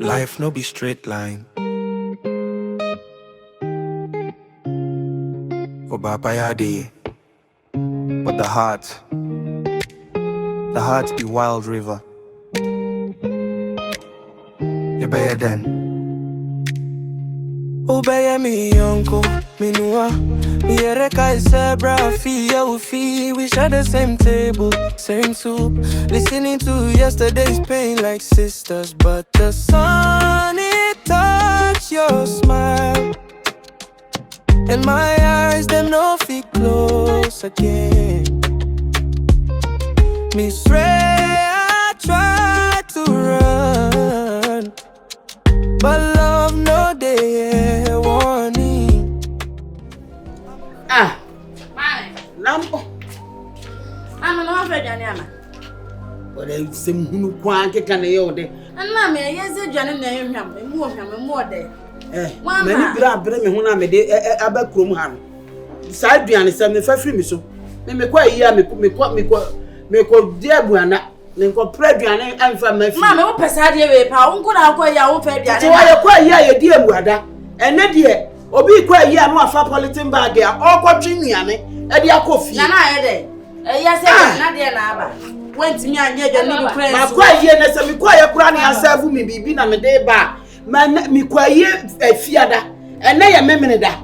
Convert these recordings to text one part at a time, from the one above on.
Life no be straight line. For Baba day, but the heart be wild river. You better then. Obey me, Yonko, Minua. Me ereka zebra, fee. We share the same table, same soup. Listening to yesterday's pain like sisters, but the sun it touched your smile, and my eyes them no fit close again. Me swear I tried to run, but love no day warning. Lampo. I'm not afraid, Anna. But I seem who can't get a day. And Mamma, yes, a Johnny named him, and more day. Many grab Bremen when I made a back room hand. Beside Bian is 75 me so. Me quite ya me call dear Buana, then call Predian and from my mamma, Passadia, Pound could I call your own Fabian. So I acquire ya, dear Buada, and then dear, or be quite ya no for politan bag there, or watching me, and your coffee. Nana, yes, not dear Naba. Went to me and yet your little friend. I quite here, and me quite granny herself with me be a day bar. Man, me quite a fiada, and nay a meminida.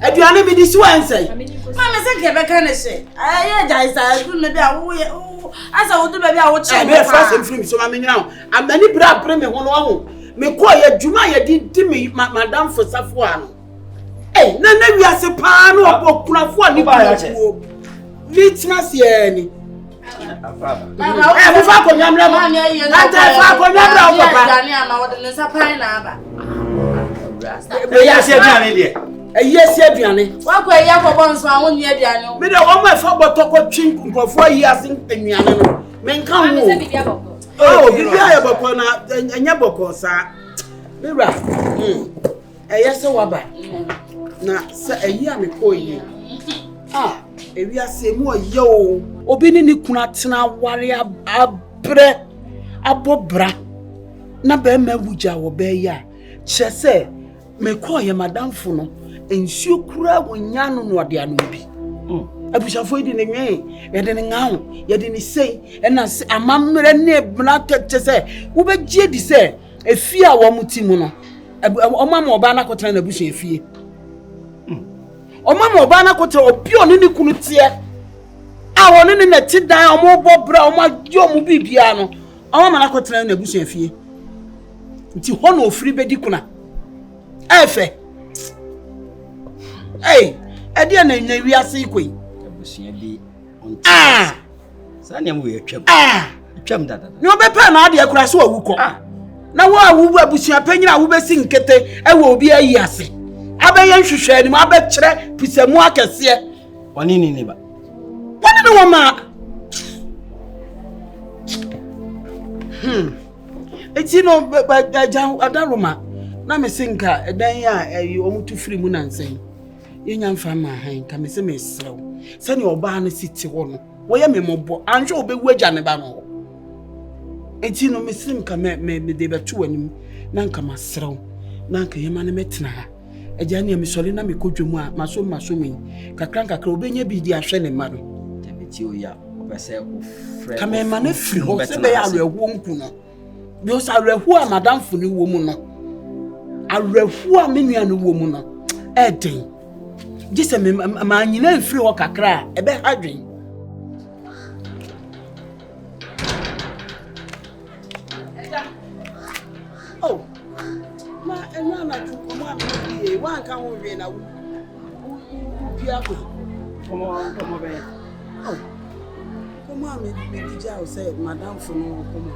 And you are this one say. Mamma said, I can't say. I couldn't be as I would do, baby. I would say, first and free, so I mean now. And many brave bring me one. Me quiet, Jumaya did to me, Madame for Sarfowa. Eh, none we are so pan or book for any buyer. Litness yenny. I'm a yes, Diane. What way Yakobons found near Diano? But all my father talk of chink for 4 years in Yano. Men come. Oh, you are a Yaboko, sir. Mira, a yes, so about. Now, sir, a year me call you. Ah, if we are say more yo, Obini Kunatina warrior abre abobra. Na be me wuja wo be ya. Chese me call ye madam funo. Ensuo kura wonya no no ade anu bi abusafo idi ne nwe ye de ne ngawo ye de ne sei na amamre ne bna tete se wo be gie di se efie a wo mutimu no omama oba na kotra na busu efie omama oba na kotra obi oni ne kunu tie a woni ne neti dan omo bobra omo agi omo bibia no omama na kotra na busu efie nti ho no ofiri bedi kuna efe. Hey, Edia na wi ase kwai. Abusia bi on. Sane mo ye twam. Twam dada. Ni obepa na ade akura so awuko. Na wo awu abusia panyina wo besi nkete e wo obi ayi ase. Abeye nhwehwe ni mo abekire pisamu akese. Wani ni ba. Wani ni wo ma. Eti no adaroma na mesinka edan ya omutu firi mu nansen. Yenya mfa ma han ka mese mesrew sani oba na siti ho no wo ye memobo anhwe obewu agya ne ba no enti no mesim ka me de betu anim na nka masrew na nka yema ne metena ha agya ne mesori na mekodwemu a maso mi kakra obenya bi di ahwe ne ma no temeti oya obese o frɛ ka me ma na firi ho se be ya arewo nku no bi o sa arewo a madam funi wo mu no arewo a menua no wo mu no eden Jise ma nyina mfiri ho kakra ebe hadwen. Oh. Ma enwa na tuko ma bi wan kan ho we na wo. Bia ko. Komo be. Oh. Komo me bi ja o say madam funu komo.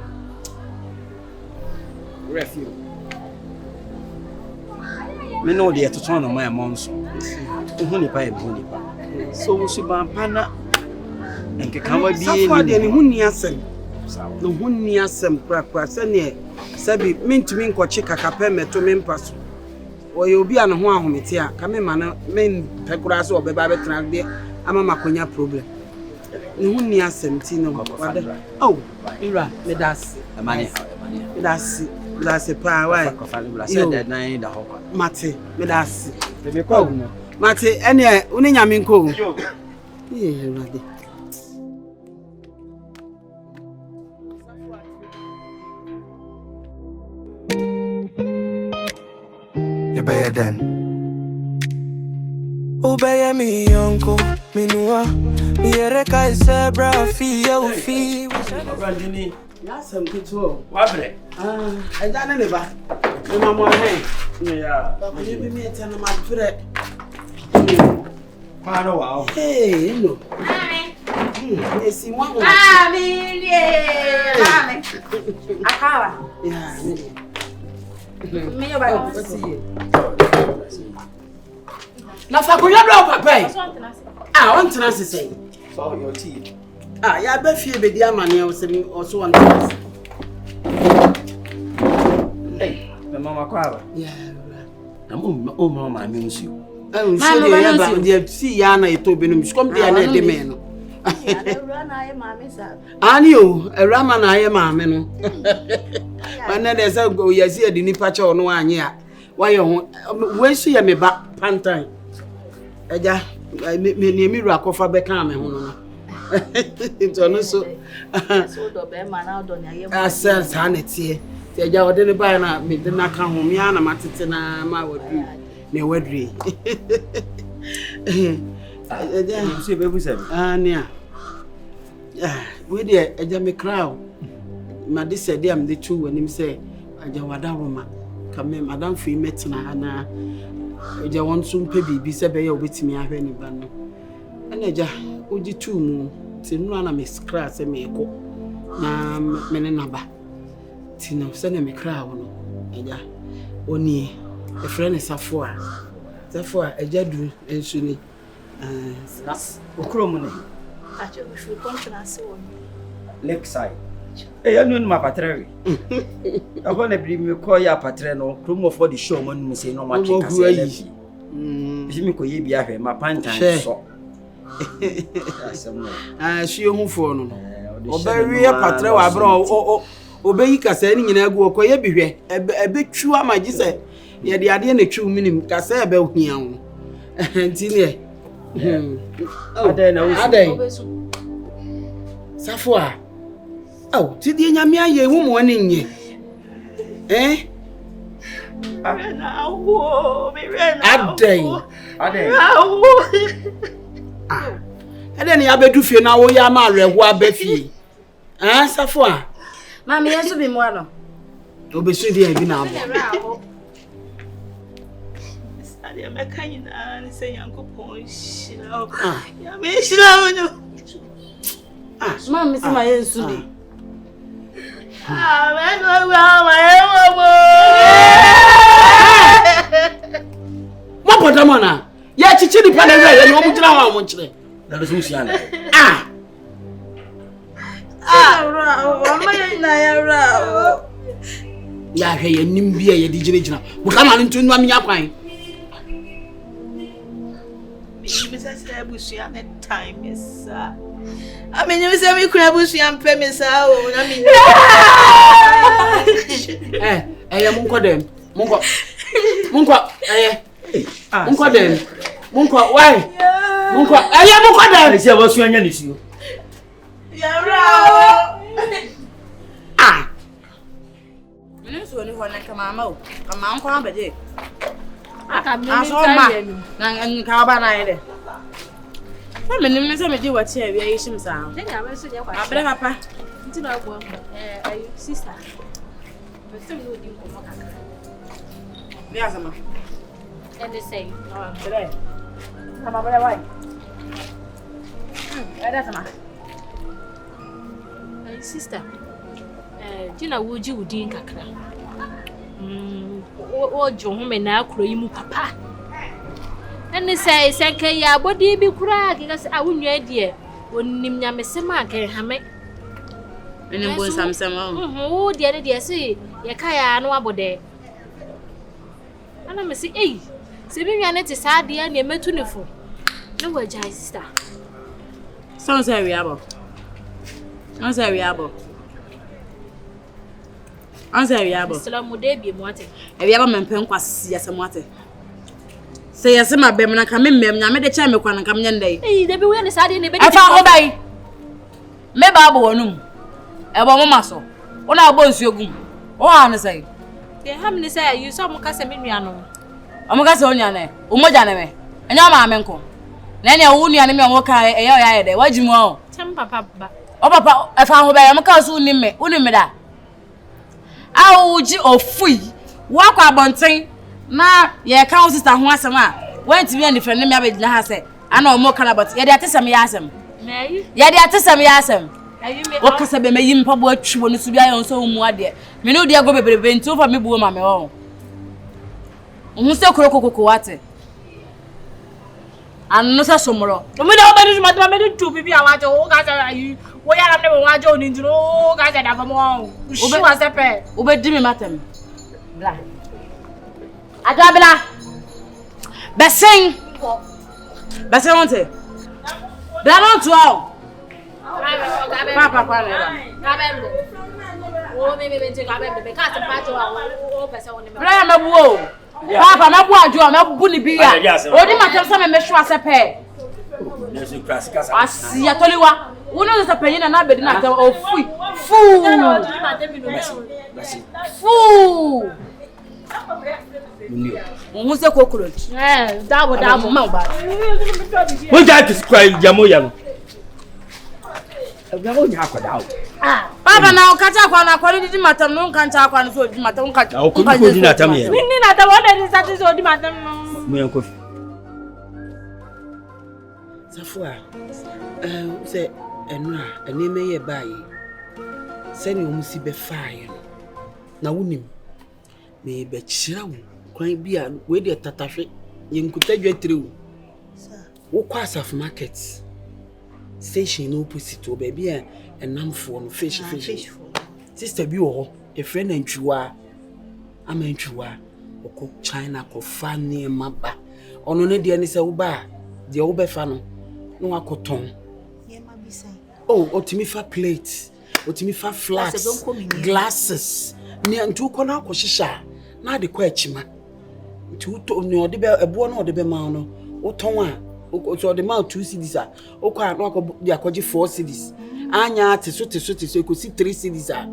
Refuge. Me no de to no my monso. Huni pa e huni pa. So wo suban pa na enke kan wa bi Sarfowa de ne huni asem. No huni asem kra se ne sabi mintumi nkoche kakape meto mempaso. Oye obi an ho ahomete a ka me ma na men pekura se obeba betena de ama makonya problem. Ne huni asem ti no wada. Oh, ira me das. Amani. Das. That's a power. Why? I said that nine the hawk. Mate, me that's. Let me call you. Mate, any uni nyaminko. Yeah, ready. You better then. Obey me, Yonko, Minua. Yereka is a bra fee, oh fee. Brandini. That's some good too. What? I don't know. My mama, hey. Yeah. But you be me tell my friend. Wow. Hey, hello. Mami. Yes, you want one. Mami, yeah. Mami. Akawa. Yeah, Me yo ba. let's see you. Na fa ko yado papa. Ah, on tena say. So your tea. Ah, ya ba fie be di amane o se so on tena. Hey, my mama kwaba. Yeah. Na mama me nsu. Oh, so ya ba di si ya na eto be no skom dia na de me no. Awurama na ye Maame Sarfowa. Ani o, Awurama na ye maame no. Wana de say go yasi adi nipa che ono anye a. Wa ye ho, we su ye me ba Pantang. Agya, me mi ru akofa be kan me ho no. Ito no so. So do be ma na do nya ye. Asa sa na tie. Ti agya ode ne ba na me de na kan ho mi ana matete na ma wadu. Na wadri. Agya, You say baby say. Ania. We dey agya me crowd. Ma de said am the two when him say agya wadaroma. Kame madam fi metina ana. Agya won so mpe bibi se be ye obetimi ahwe ni ba no. Ana agya oji two mu ti nu ana me scratch se me ko. Na me ne naba. Ti no se na me crowd no. Agya oni e friend Sarfowa. Sarfowa Agya Adu ensu ni. Okro mu ne. Acho we should contrast one. Lakeside. Eh, you know my patre. I want to bring me call ya patre no. Room for the show man say no match kase. If me ko ye bia hwe ma Pantang so. She hu fo no. Obewie patre wa bro obeyi kase ni nyina gu okoye bihwe ebetwu amaji se ye de ade na twu minim kase ebe hia ho. Ntini Ade na Ade. Sarfowa. Oh, ti di nyame aye wo mo ni nye. Na wo, me re na. Ade. Ade. Ade ni abedu fie na wo ya ma reho abafie. Sarfowa. Mami yesu bi mo ano. Obesu di abi na abo. Ade me kan na ni se Yankopon shira. Ya me shira wonyo. Mami se ma yesu bi. Mo podamana. Ya chichi di pa na we no mo jira wa mo kire. Na do so na. Mama na ya ra. Ya hwe ye nim bia ye di jina. Mo kama ntu nwa me yakwan. Me say busuya na time is I mean you say me kura busuya mpe me sa o na me. Munko dem. Munko. Munko dem. Munko why? Munko. Munko dem. Se wo so anya ni suo. Ya ra. Mene so ni ho na kama ma o. Kama nko abede. Aka me na nka ba na ide. Na me nim se me di wati a wi ayi shim sa. Nenya me so je kwa. Abere papa. Nti na agbo. Ayi sister. Me se no di nko makaka. Bi azama. And they say, Bere. Sama bere wai. Ada sama. ayi sister. Jina woji wudin kakra. O jo ho me na akro yi mu papa. Ene say senke ya body bi kura kika se awunwa die. Onim nyamesema ke hame. Ene bon samsama. O die ne die se ye kaya no abode. Ana me se se bi nwa ne te sa de na emetu ne fo. Ne waja sister. Sounds very abo. Sounds very abo. Answer Yabo. Salamu de bi mo ate. E Yabo mempen kwasi yasem ate. Say yasem abem na ka memmem nya me de cha me kwan kam nyendai. Eh, de bi we ne sade ne be. Afa obai. Me ba bo wonum. E bo mama so. Ona bo nsuo gum. O anu say. Ke ham ne say you so mo ka se me nua no. O mo ka se onya ne. O mo ja ne me. Enya ma me nko. Na ne wo nua ne me o mo ka e ya ya de. Wajimu o. Cham papa ba. O papa e fa ho ba ya mo ka so unim me da. Awuji ofui wakwa abonten na ye ka o sister ho asem a wenti me ndifre ne me abegina ha se ana o mo kana but ye de atesem ya asem Meyi. ye de atesem ya asem Ayi me. o kasa be meyi mpa bo atwo no so bia ye so mu ade me no de go bebrebe nti o fa me buo ma me ho hu se korokokoko wate anu se somro O me da o be ma to me de tu bibi awaje o ka sa ayi wo ya ram ne bo waje o ni ndiro o ka sa da famo o shu wa sepe o be di me matem bla adabla besen wonte bla no to all papa kwa na Gabendo. O me be gabendo be ka se pa jo o pese woni me. bla ya mabuo papa mabu ajo mabu ni bi ya o di matem se me hwa sepe Yesu Christ kasa. asi atoliwa wono se penyin na abedi na tem o fui fu Who say cockroach? Dabo. Wọ́n jẹ́ àti sukuu ìjàmọ́ yẹn no. Ẹ̀gbọ́n wọ́n yà àkọ́dá o. Papa na okacha kwa na kwani di matam no nkancha kwa no so di matam nkancha. O ko di na tam yẹn. Ni na dabo na di sati so di matam. Mo yẹn kofi. Sarfowa say enra eneme ye bayi. Se ni omusi be fire na wonim me be kira wo kwan bia we de tatahwe ye nkuta dwetire wo wo kwa Asaf market station no opposite o baby enamfo no fish sister bi wo e friend antwiwa amantwiwa okọ China ko fa ne maba ono ne de ne se wo ba de wo be fa no no akoton ye ma bisa oh otimi fa plate otimi fa flags glasses ni antu ko na akoshisha na de kwa achima ntu to ni ode be ebo na ode be ma no uton a o de ma 2 cedis a o kwa no akọ de akọje 4 cedis anya te so ekosi 3 cedis a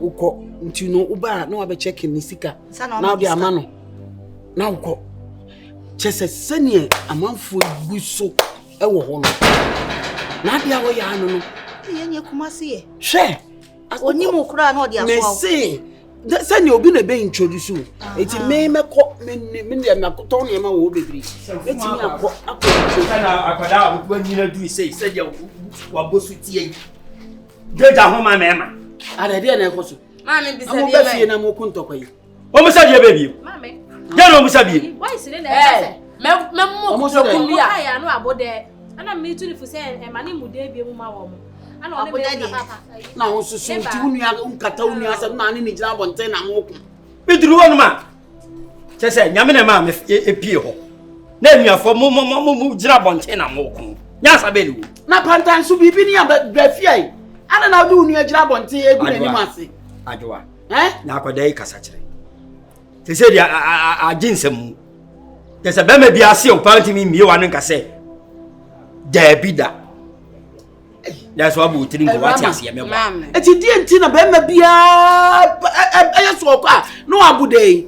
ukọ ntu no uba na wa be check ni sika na ode ama no na ukọ chese senie amanfo guso ewo ho no na dia wo ya no no ye kumase ye hwe oni mu kura na odi aso me say sani obi na be introduce eti me meko me na koton ne ma wo bebiri eti mi akọ Sana akwada wo nyina du sei se dia wa bosu tie. Deja ho ma mema. ara dia na ekoso Mama bi amu ba fie na mo kuntoko yi O mo sa die baby. Mame. Ya no mo sa die. Why is it na me mo so kumbia ya no abode. Ana me tu ni fu se e mani mu de bi mu ma wo mo. Ana o ne be papa. na wo susu ti unua unkata unua se na ne jina bonte na mo ku Bidru wonu ma. Chese nyame na ma me epie ho. Na nuafo mo jira bonte na mo ku. Nya sabeli wo. na Pantang so bibi ni ba fie ai ana na do unua jina bonte egu na ni mase Adwa. na akwada yi kasa kire. Chese dia aginsem. Chese be me bia se o panti mi mie wa no nkase. Dabida. That's why we think what is here. eti die nti na ba ma bia so kwa no abude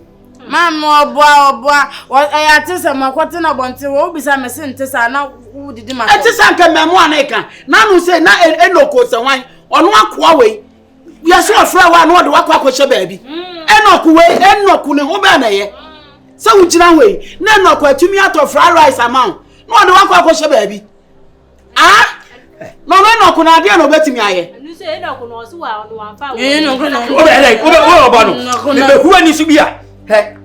Mama obo ya tese makote na bonte wo bisa me se ntesa na wo didi ma. eti sanka memo aneka na no say na enoko se wan ono akoa we ya so afra wa na ode wakwa akọhye baabi enoku we enoku ne ho ba na ye se wo gina we na enoku atumi ato fried rice amount na ode wakwa akọhye baabi no enoku na ade na obetimi aye Nu se na ko no so wa no wan fa wo. No ko no. O ba no. Me huwa ni su bia. He.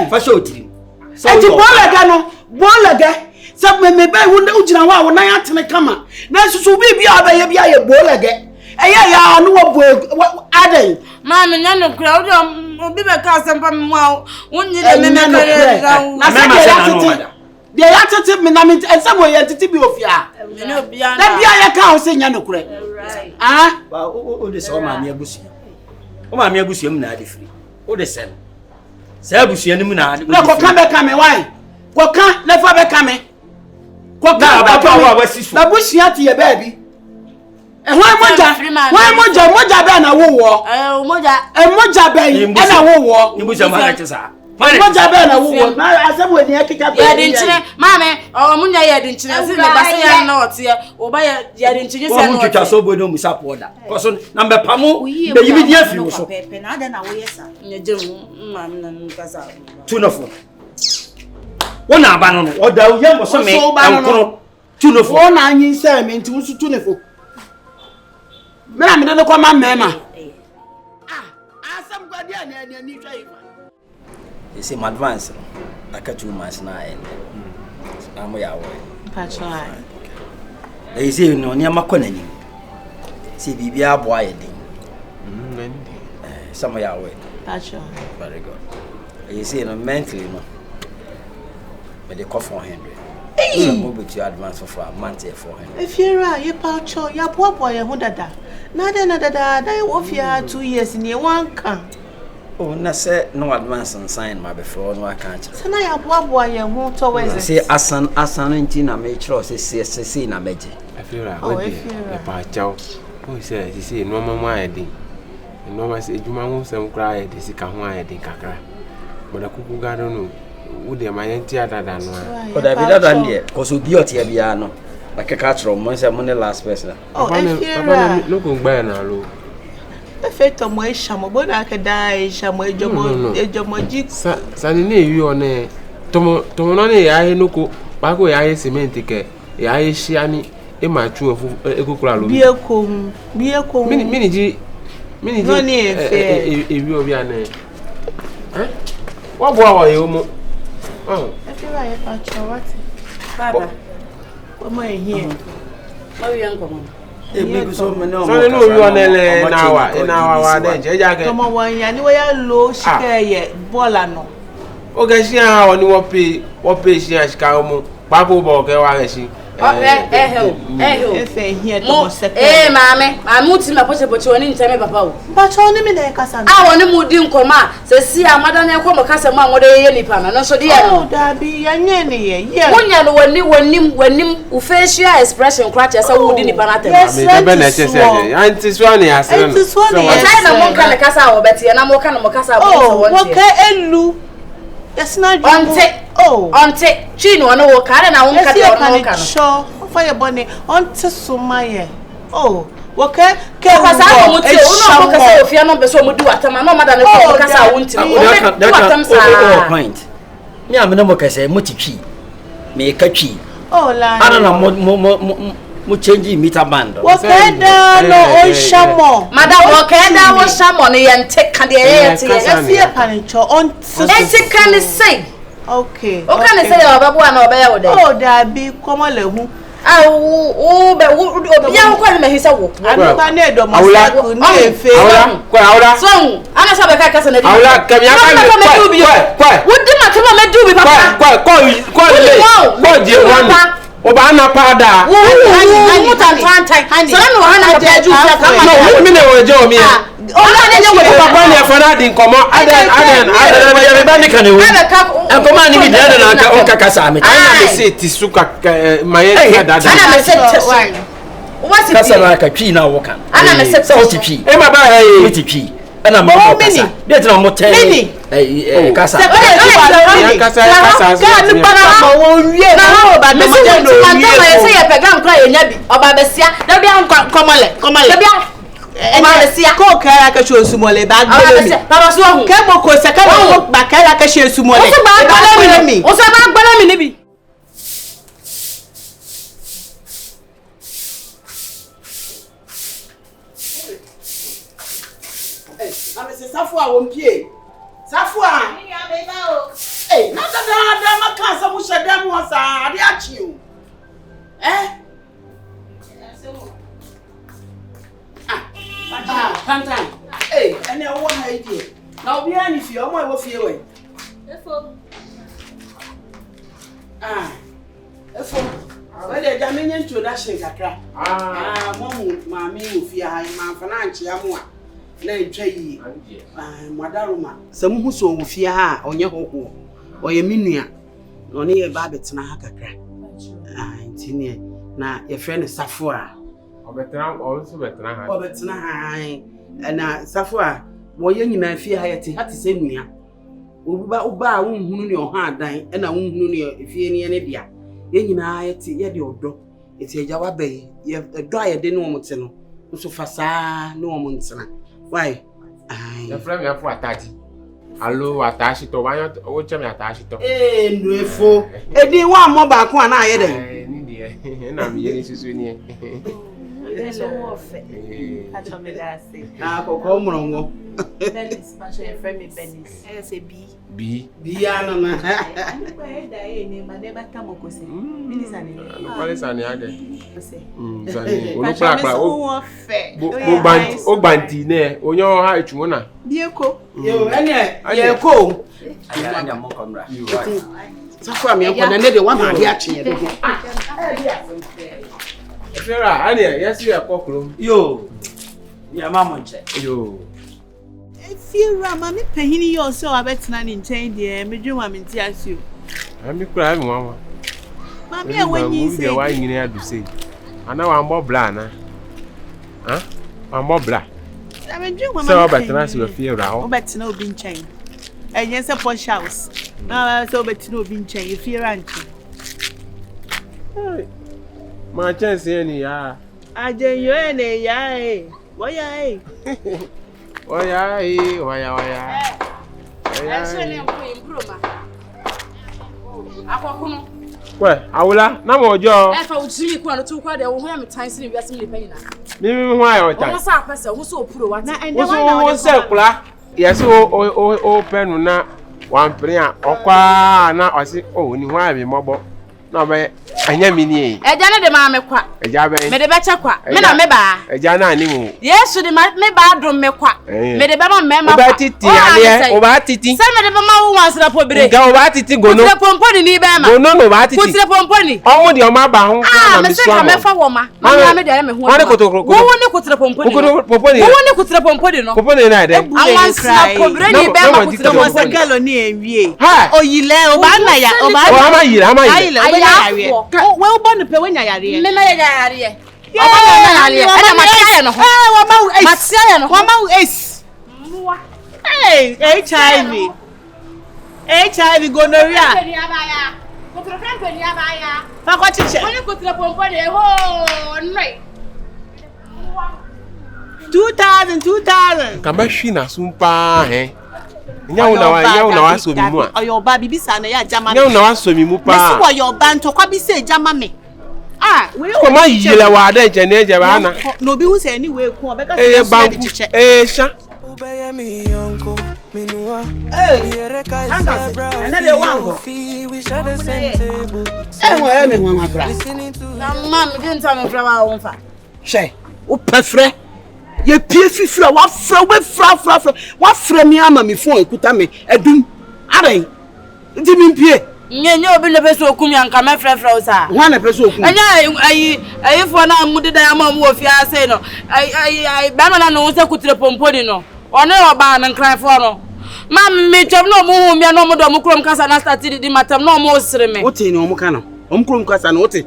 Fa show tiri. eti bolaga se me ba wo gina wa wo nan atene kama na susu bibia ba ye bia ye bolaga eye ya no wo aden Mama nya no kura obi be ka sempa me wa wonyi de me kare na se de ya tete me na me ensem wo ye tete bi ofia me no na bia ya ka o se nya no kura Right. Ba o de so ma me abusu. O ma me abusuam na ade free. O de sen. Say abusuanim na ade. Na ko kan be kan me why? Ko kan na fa be kan me. Ko kan ba wa wasiso. Na busua ti ye baby. Moja be na wo. Moja be na wo. Ni busuam ha chesa. Moja be na wo. Na asem we ni akika be. Ya de nchine, mame, munya ya de nchine, si ne base ya na otie. Oba ya de nchine se na otie. Twa so bo no musa poda. Koso na mbepamu be yibi dia fi wo so. Pepe na ada na wo yesa. Nyeje mame na nkasa. Tunofo. Wona aba no no, oda uye mo so me enkono. Tunofo. Wona anyin se me nti wusu tunofo. Mera me no kwa ma mema. Asem gwa dia na ni twa yi. You see my advance I catch you months now and I'm ya way. Patchai. They say no near Maconani. See Bibia boy ding. Some ya way. Patchai. Very good. You see no mentally no. But they cost 400. Hey, move to advance for a month 400. If you're right, you pouch ya boy ya hundada. Nada da wo fia 2 years in one can. Oh, na say no advance and sign my before no I can't. Sana ya boy ya hu towards say asan nti na me tro say na meje. I feel like what the pacho. Who say he say no mama edin. No mama say ejuma ho sem kra e de sika ho edin kakra. But akuku ga no wo de ma yenti adada no. But I be that and there cause obi otie bia no. Like catch from one say money last person. Oh, papa no ko gba na lo. Effect on my shamo, but I can die. Shamo, ejomoji. Sani ne wi one tomo no ne ya he noko ba ko ya he cement ke ya he shiani e ma tu ofu ekokura lo. Bi eko. Mini ji no ni ewi obi ane. Wa bo awo ye omo. Oh. I feel like if I try what? Baba. What am I here? Mawi Yonko mo. E mi so me no. So no wi one na wa den je ja ke. Tomo wan ya ni we ya lo shike ye bola no. O ga shi an oni wo pe shi an shika omo. Pa ko bo ke wa ga shi. Efe here to second. Mame uti me poche woni nteme papa o. But oni me na kasa. Woni mu di nkoma se si amada na ekwo mo kasa mu anwode ye nipa na no so de ya no. Dabi ya nye ne ye. Wonya no wonim u facial expression kra che se wo di nipa na tem. Me be na che se anti so na ya se no. Sai na mo kan kasa wo beti na mo kan mo kasa wo wo ka elu. Yes na ju. Onte chino no wo kare na wo ka de no kan. Sure. For your bonnet onte sumaye. Oh, woka ke kasa wo muti o no kasa ofia no be so mo di watama no madam ko kasa wo nti o watam sa point. Me am no mo kasa mo titwi. Me ka twi. Oh la. Ana na mo change meter band. Woka da no o shamo. Madam woka da wo shamo no ye nte ka de ye te ye fie panicho onte. Enti kan say. Okay. O kan say obabu na obaya wo de. Oh dabi komo lehu. Obi ya kwa me hisa wo. Anu kwa ne do mo sa ku ni efe. Awla. So, ana so be ka kasa na di. Awla, kam ya ka kwa. Wodi ma tama me dubi papa. Kwa le. Kwa je wan. Oba na pada. Wo tan. So na no hana ka ju ka kama. No, mi ne wo je o mi. Ola ne je wo papa ne fana di nkomo. Aden ba mi kan e wo. Enkomo ni mi de na ka on kasa mi. Ana me se tisuka maye dada. Ana me se What's kasa na ka twi na wo kan. Ana me se o twi. E ma ba e twi. Ana ma mo kasa. De tna mo ten. Kasa. Ya kasa. Ka ni para ma wo wie. Na ho ba de ma je no wie. Ma se ye pega nkra ye nya bi. Oba besia. Da bia komole. Da bia Malaysia ko kaya ka shi osumole ba gbele mi baba so hu ke mo ko se ka mo ba kaya ka shi osumole o so ba gbele mi ni bi Maame Sarfowa wo mpie Sarfowa ni ya be ba o na da ma kan sa mu sheda mu sa ade achi o Pantang. Ene wo ha ide. Na obi ani fie, omo e wo fie we. Efo. Efo. We dey ja menye introduction kakra. Momu maami wo fie ha, ma fana anche amu a. na ntwayi madaroma samu so wo fie ha onye hoho oye minua no ne ye ba betena ha kakra ntine na ye frɛ ne Sarfowa obetena also betena ha na Sarfowa wo ye nyina fie ha yete hate sɛ nua oba a wonhunu ne ɔha adan na wonhunu ne fie ne ne bia ye nyina yete ye de odo eti agya wa bɛyi ye do ayede ne wo mte no so fasa ne wo mntena why ya frɛ me afo atati allo atashi to wanyo o che me atashi to nuefo edi wa mo ba ko na aye den ni die na mi yeri susu ni Eso wo fe. Acho me da se. na kokko mrongo Bernice, ma che friend me Bernice. E se bi. ya na na Ko e da e ne ma ne ba ta mo ko se. Bili sani. no kwale sani ade Se. sani onu kpakpa wo fe. o gbanti ne onyo ha etumo na Bieko. yo ene ye ko anya mo kamra Sarfowa me ko na ne de wa ma de ache de Fera ani yes you akokro yo ya mama nche yo Fiera ma me pahini yo so abetena ni nchen de me dwuma me nti asio. ami kura mi mama Ma me awanyi se wa nyine adu se ana wa mbo bla na wa mbo bla Na me dwuma ma. se wa betena se fiera ho Obetena obi nchen. Enye se posh house. Na so obetena obi nchen, fiera nchen. ma chance ni ya Ajenyo ene ya e. Woya e. oya Akwakuno. we awula na mo ojo Fa utimi kwa no tu kwa de wo ho ya metansi ni wiase mi panyina. mi ho ayo ta Wo sa apese wo so opuro wa na wo so se kula yes o penu na wan pre a okwa na osi o ni ho abi mobo na be anya mi ni eja ne de ma me kwa eja be me de be che kwa me na me ba eja na ani mu Yesu de me ba dum me kwa me de be ma me ma o ba titi ale o ba titi se me de be ma wo wan sra pobre ga o ba titi gono kutre pomponi ni be ma gono no ba titi kutre pomponi o mu de o ma ba ho na mi so me me fa wo ma ma me de me ho wo ni kutre pomponi poponi wo ni kutre pomponi no poponi na de awan sra pobre ni be ma kutre Mo pomponi sekelo ni enwie. ha Oyile o ba na ya, o ba. o ama yire Ayile o ba yare. We o bo no pe we nya yare. me na yare ye Ana matia no ho. Wa ma u Matia no ho. Wa ma u ace. Hey, HIV gonorrhea. Fa kwa chiche. 2000. kamba hwi na sumpa nya una wa so mi mu a Oyo ba bibisa na ya jama. nya una wa so mi mu pa Mesi wo yo ba ntokwa bi se jama me. We ko ma yile wa da je ne je ba na no bi hu se ni we ku obeka se banku sha Ubeye mi Yonko, minua. and they want We share the same table. me mama bra Listening to Mama didn't tell me from won fa. she o pefre ye pie fifira wa fra mi ama mi phone ekuta me edum adan ndi mi pie Nye obi le be so okumi anka me frefre o sa. ho na pese okun Anya ayi fo na mudi da ama mu ofia ase no. Ba na no se kutre pomponi no. One oba na nkran fo no. Ma me twem no mu hu mi no mu do mu krom kasa na start di matam no mu osire me. wote ni omuka no omkrom kasa no wote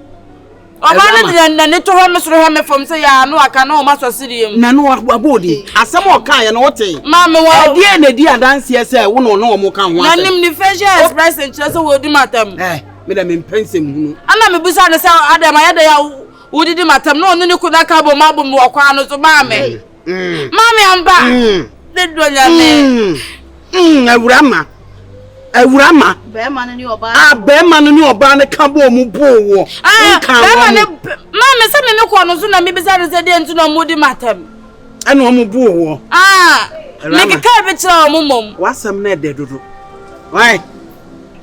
Oba na ne to ho me soro ho me fom se ya no aka na o ma so siriem. na no abodi asem o kan ye no wote Ma me wo die na di adanse se wo no omuka ho na nim ni facial expression chese wo di matam. me da me pensem hunu Ana me busa ne se adam ya da ya wudi di matam no no ni kuda ka bo ma bo me wakwa no so ma me. Mami amba. De donya me. Awurama be ma ni oba. be ma no ni oba ne ka bo mu bo wo Bema ne mami se me ko no so na me bisa ne se de ntu no mudi matam. ene o mu bo wo Me ke ka be kira o mom. wasam na de dodo why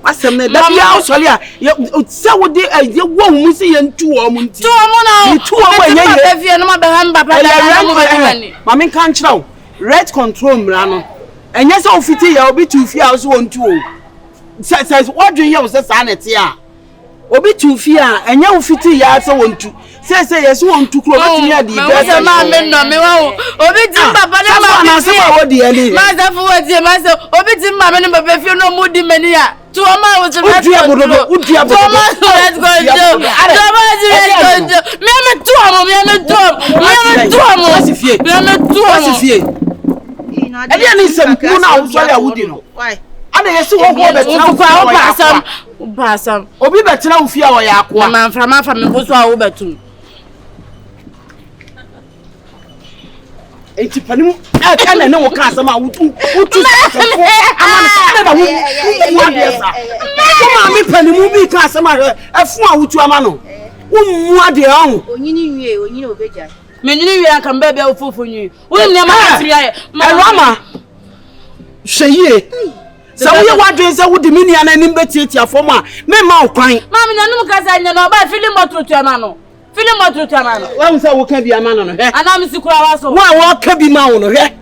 wasam na da bia o sole a se wo de ye wo mu se ye ntu o mu nti Tu o mo na. tu o we ye Be fie no ma be ha mbapa da mo be mani. mama kan kira o red control mra no enye se ofiti ya obi tu fie a so wontu o se what do you say sa na te a obi tu fi a enya wo fiti ya se wontu say yes wontu kro betimi adi be se ma me no me wa obi ti papa na ma se ma wo di ani ma se fu wo ti ma se obi ti ma me no baba fi no mu di mani ya to ma wo se let's go let's go why ana yesi wo ho betena wo basam obi betena wo fi a wo ya akoa ma mframa fa me boso a wo betum enti panimu kana ne wo ka asama wutu amana sa da wo adesa kuma mi panimu bi ka asama efu a wutu amano wo mu ade on onyini obeja menini wi aka mba bia ofofo nyi wo ne ma atiri aye Awurama hweye sa wo ye wadwen se wo di minia na nim betietia fom a me ma okwan mama na num ka sa nya na oba film mototo amano wa unsa wo ka bi amano no he ana mi sikura wa so wa ka bi ma wo no he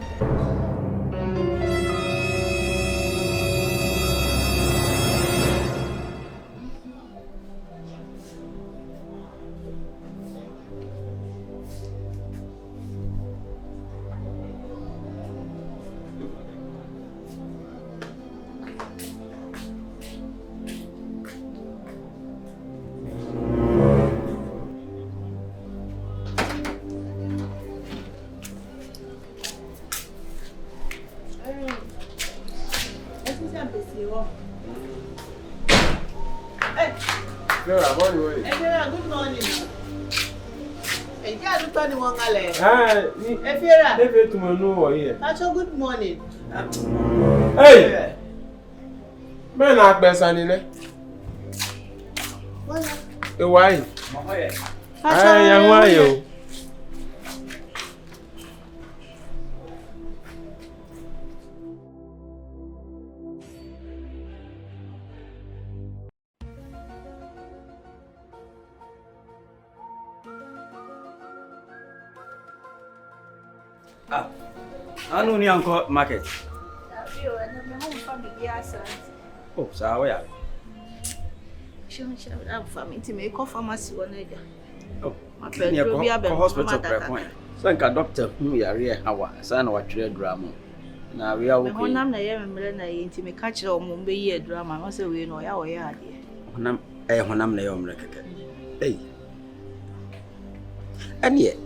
Good morning. Agya Adu Tony Wongale. Efira. Never to know here. Good morning. Hey. Man, I best anine. Why? Ay, why you? Anu ni anko market. Oh, so where? Family me call pharmacy one day. Oh, my hospital point. So nka doctor yare hawa sa na watwere drama. Na we are okay. Honam na ye memre na ye nti me ka kire o mo be ye drama no se we no ya wo ya ade. Honam na ye omre keke. Hey. Anie.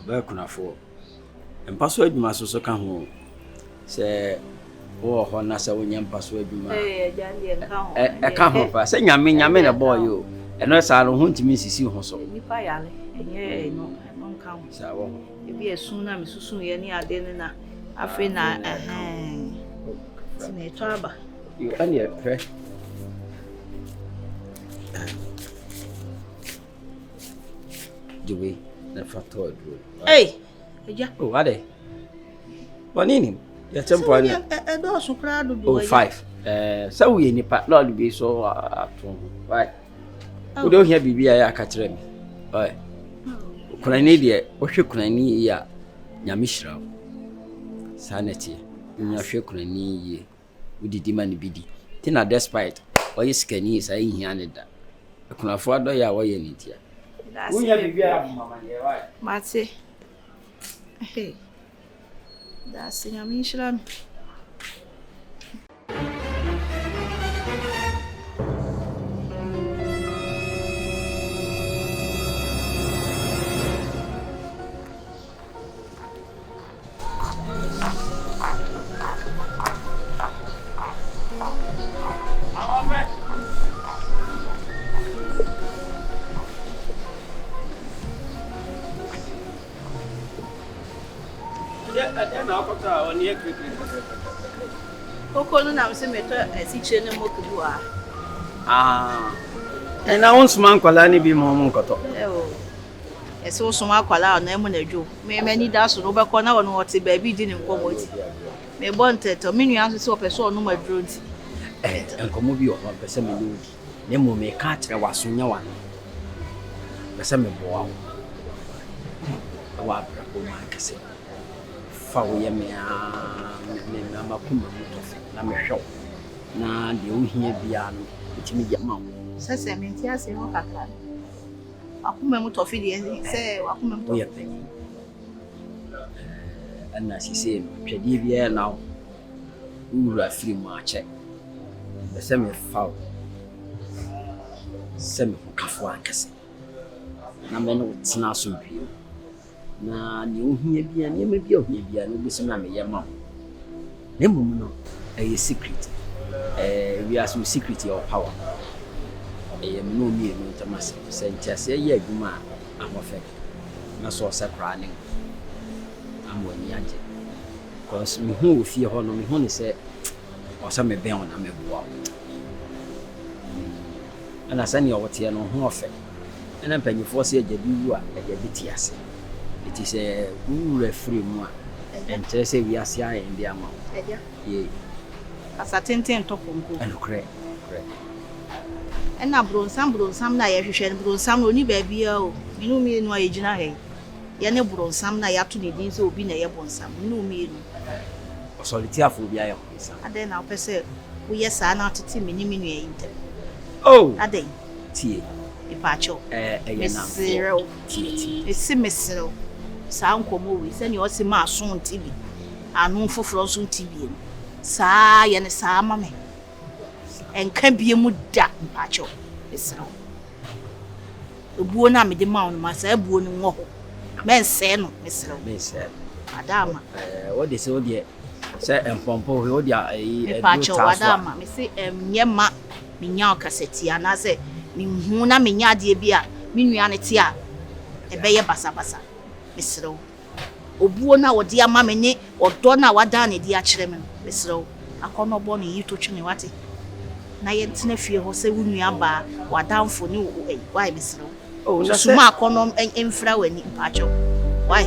Ba kunafo. Mpaso adwuma so ka ho se wo ho na se wonya mpaso adwuma jande nka ho ka ho pa se nyame na boy o eno sa no ho ntimi sisi ho so nipa yale enye no nka ho sa wo ebi esun na mesusun ye ni ade ne na afi na tine to aba yo anie fe Joey na fato adro hey Eja. Oh, ade. Wanini? Ya tempo ani. Do so kra do do. Oh, 5. Sa wo ye nipa, na lu bi so ato. Why? Wo do hia bibia ya ka kire mi. Why? Kuna ni de, wo hwe kuna ni ya nyame hira. Sanity. Nya hwe kuna ni ye. Wo didi ma ni bidi. Tina despite o ye skani sa yi hia ne da. Kuna fo do ya wo ye ni tia. Wo nya bibia ya mama ye why? Mate. Hey, that's in your mission. Koko no na se meto asiche ne mokubu a na won suma nkwala ni bi mo nkoto ese wosoma akwala na emu na dwo me mani da so no be ko na wono wote ba bi di ne nkomoti me bonteto menu anso se opeso no maduro nti enkomo bi o ma pese me ni ne mo me ka kire waso nya wa pese me bo wa bra ko ma kase fa wo ye me na makuma muto na me hwo na de o hia bia no itimi ya ma Sasa menti ase ho kakra. Akuma mu tofi de se akuma mu. Oya pe. Ana sisi twedi bia na ura free mu ache. Bese me fa. Se me kafo akase. Na me no tina so bi. Na ne ohia bia ne ma bia ohia bia no besim na me yema. Ne mum no a secret. We are some secret of power. I am no me no tamase. Sentence ye adwuma ahofe. Na so separating. I'm one yaje. Because me hu ofie ho no me hu ne se o se me ben ona me boa. Ana sani o wote no hu ofe. Ana mpanyifo se agya bi wu a agya bi ti ase. It is a wu free mu a. Ente se wi ase a ndi ama. Agya. Ye. Asa tenten to konko. Anu kre. Na bronsam na ye hwehwe bronsam no ni ba bia o. Minu mi no ayegina he. Ye ne bronsam na ya to ne din so obi na ye bronsam. Minu mi no. Solitaire for bia ye bronsam. Ade na opese wo ye sa na tete mini minu ye inte. Oh. Ade. Tie. Ipacho. Eye na. Zero. Tie. Esi mesero. Sa nkomo we se ne o se ma so ntibi. Anu foforo so ntibi. Sa ye ne sa ma me. Enka bie mu da mpacho esero ebuo na me de ma on ma sa ebuo ni ngo ho mense no esero Mense adama what they say what they say empompo we what they mpacho adama me se nyema me nya okaseti ana se me hu na me nya de bia me nua ne te a ebe ye basa esero obuo na wo de ama me ne odo na wada ne de a kire me esero akono bo ne yito twene wate na yentina fie ho se wunua ba wadamfo ni why misro oh so suma akono emfra wani mpacho why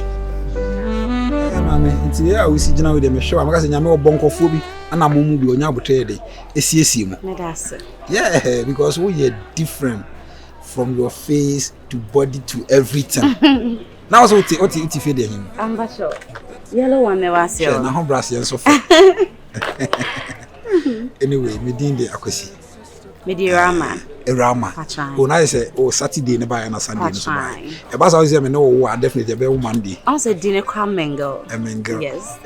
Maame nti ya wo si gina we de me hwe amaka se nyame obonkofo bi ana momu bi onya abotre de esiesie mu me that's yeah because we are different from your face to body to everything now so oti fe de him I'm not sure yellow one me was here na ho brass yen so fa anyway me din de akwasi me di Rama oh na say oh Saturday ne buy na Sunday no so buy e ba sa we say me no wo definitely be wo Monday I say dinner come mingle yes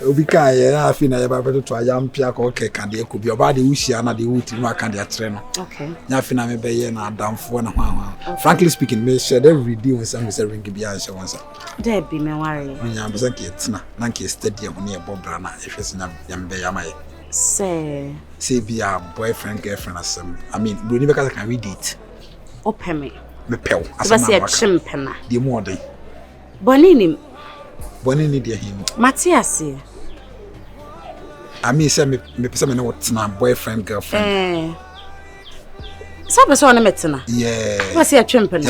obi ka ye na afi na ye ba beto to ayampia ka okay kan de ekobi oba de wuhia na de wuti no aka de atre no okay nya afi na me be ye na adamfo na hwa frankly speaking me share every day when some say ring bi answer once there be me worry me nya be ke tina na nke stadium ne e bobra na e hwese nya yambe yamaye say be a boyfriend girlfriend asem I mean we never can read it open me pew asem say chimpena the more day bonini de him Matias I mean say me pesa me no tina boyfriend girlfriend so person on metena yeah was say chimpena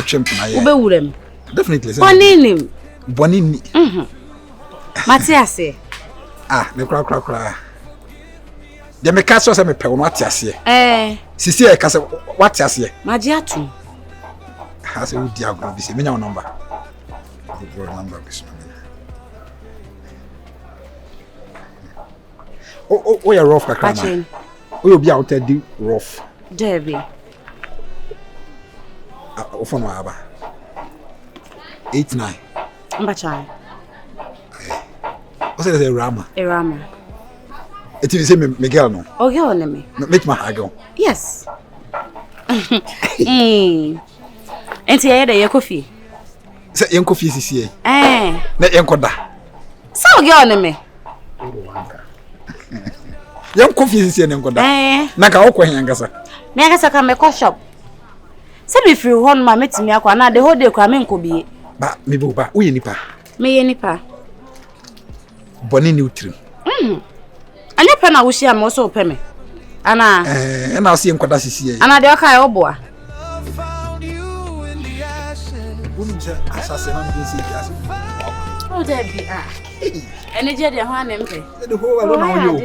yeah ube wurem definitely bonini Matias me kra de me kaso se me pe no atiase sisi e kase watiase Agya Adu ha se udi agro bi se menya number bi so oh ya rough kakra na oh obi out di rough Debbie o phone wa aba 89 mbachai o se Awurama it is me girl no oh girl na me make my girl yes enti ya de yakofi se yenkofi sisi na yenkoda so girl na me yenkofi sisi na yenkoda na ka okwo hengasa me agasa ka me ko shop se be free hon ma metimi akwa na de hode kwa me nkobi ba me bo ba wo ye nipa me ye nipa boni ni utrim anya pa na wo hia me so pe me ana na so yenkoda sisi ana de oka e oboa unja asase na ndisi kiasi oh Debbie energy de ho anempe de ho wa lo na wo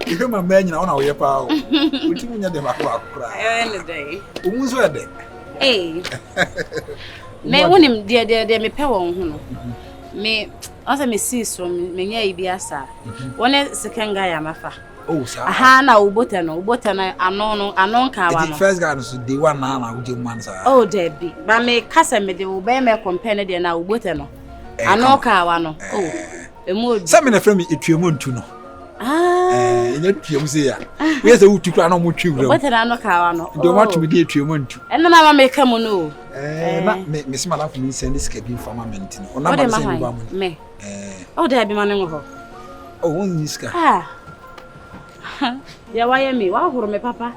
ihe ma ma nyina ona wo ye pa o utimu nya de ma ko akura any day umunzo ya de me wonim de me pe won ho no me asa me see so me nya ibi asa wona second guy amafa Oh, sir. Aha na ubote no anon ka wa The no. first guy so day one na uje man sir. Oh Debbie, ba me kasa me de wo be me compare de na ubote no. Anon ka wa no. Oh. Emu. Some na frame etuemu ntu no. Enye tuemu se ya. We say utu kra na mo twi wura. Ubote na anon ka wa no. Do want me de etuemu ntu. Eno na ma me ka mu no. Na me se mala fun send this cabin farmament no. Ona ma se ni me. Oh Debbie man ngo ho. Oh, won niska. Ya waya mi wa horo me papa.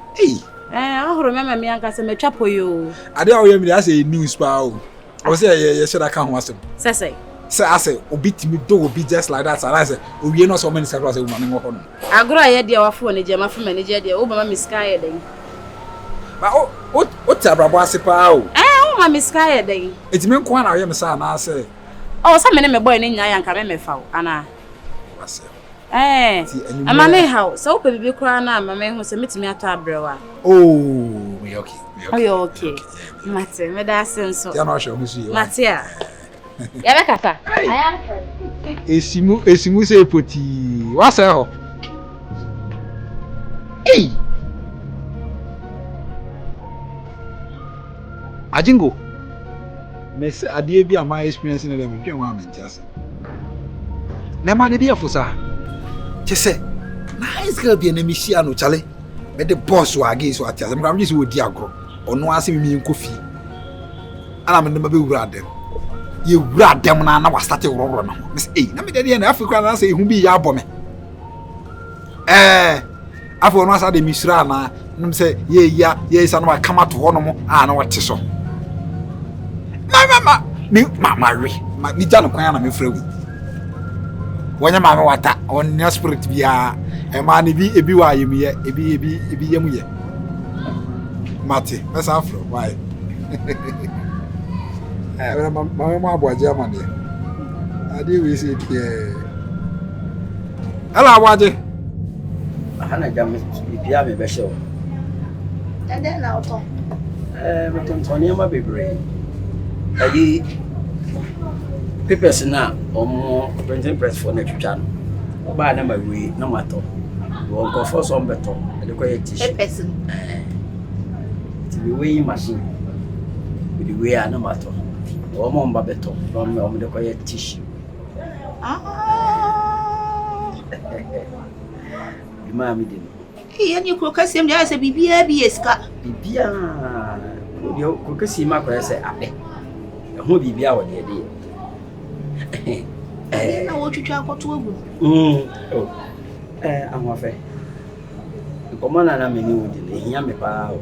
Ahoro me me anka se metwa poyo. Ade a wo mi dey say news pa o. O say ye should aka ho asem. Say I say obi timi do obi just like that. I say owie no so many sakra say woman ngo ho no. Agro aye dia wa fo ne je ma fo manager dia. O ba ma miska ye den. Ba o tabrabo ase pa o. O ma miska ye den. Etimi nko na wo ye me sa na say. O sa me ne me boy ne nya ya nka me fa o. Ana. Ase. Amane how so pe bibi kura na amame hu se metimi ato abrewa. Oh, we okay. Okay. Mate, me da senso. Ya no hwe hu su ye. Mate a. Ya be kata. Aya. Esimu se poti. Wa se ho. Ajingo. Me se ade bi ama experience na dem twen wa mentia. Na ma de bi afusa. Chese. Nice girl bi na mi shia no chale. Me the boss wa age so atia. Me kam just wo di agro. Ono ase mi nkofi. Ana me ma be wura dem. Ye wura dem na wa start woro no. Me say na me de na Africa na say hu bi ya abo me. Afọ no asa de misra na nim say ye isa no kama to ho no mo na wote so. Mama re. Mi jano kwan na me frewu. Wonya mama wata on spirit bia e ma ne bi ebi wa yemi ye ebi yemu ye. Mate, let's afro why? Mama aboaje amane. Ade we say tie. Hello aboaje. Hana jam bibia me be show. Ede na oto. Me tontoni ma bebre. Adi papers na omo printing press for na twitwa no. Ba na ma we na mato. Wo go for some beto. Ade ko ye tissue. Papers. The weighing machine with the way I know matter. Or mom better from the quiet tissue. The mammy didn't. And you cook us him there as a BBA ska. Bibia, you could see my question. I won't be our dear. I know what you try to I'm afraid. The commander and I knew the young power.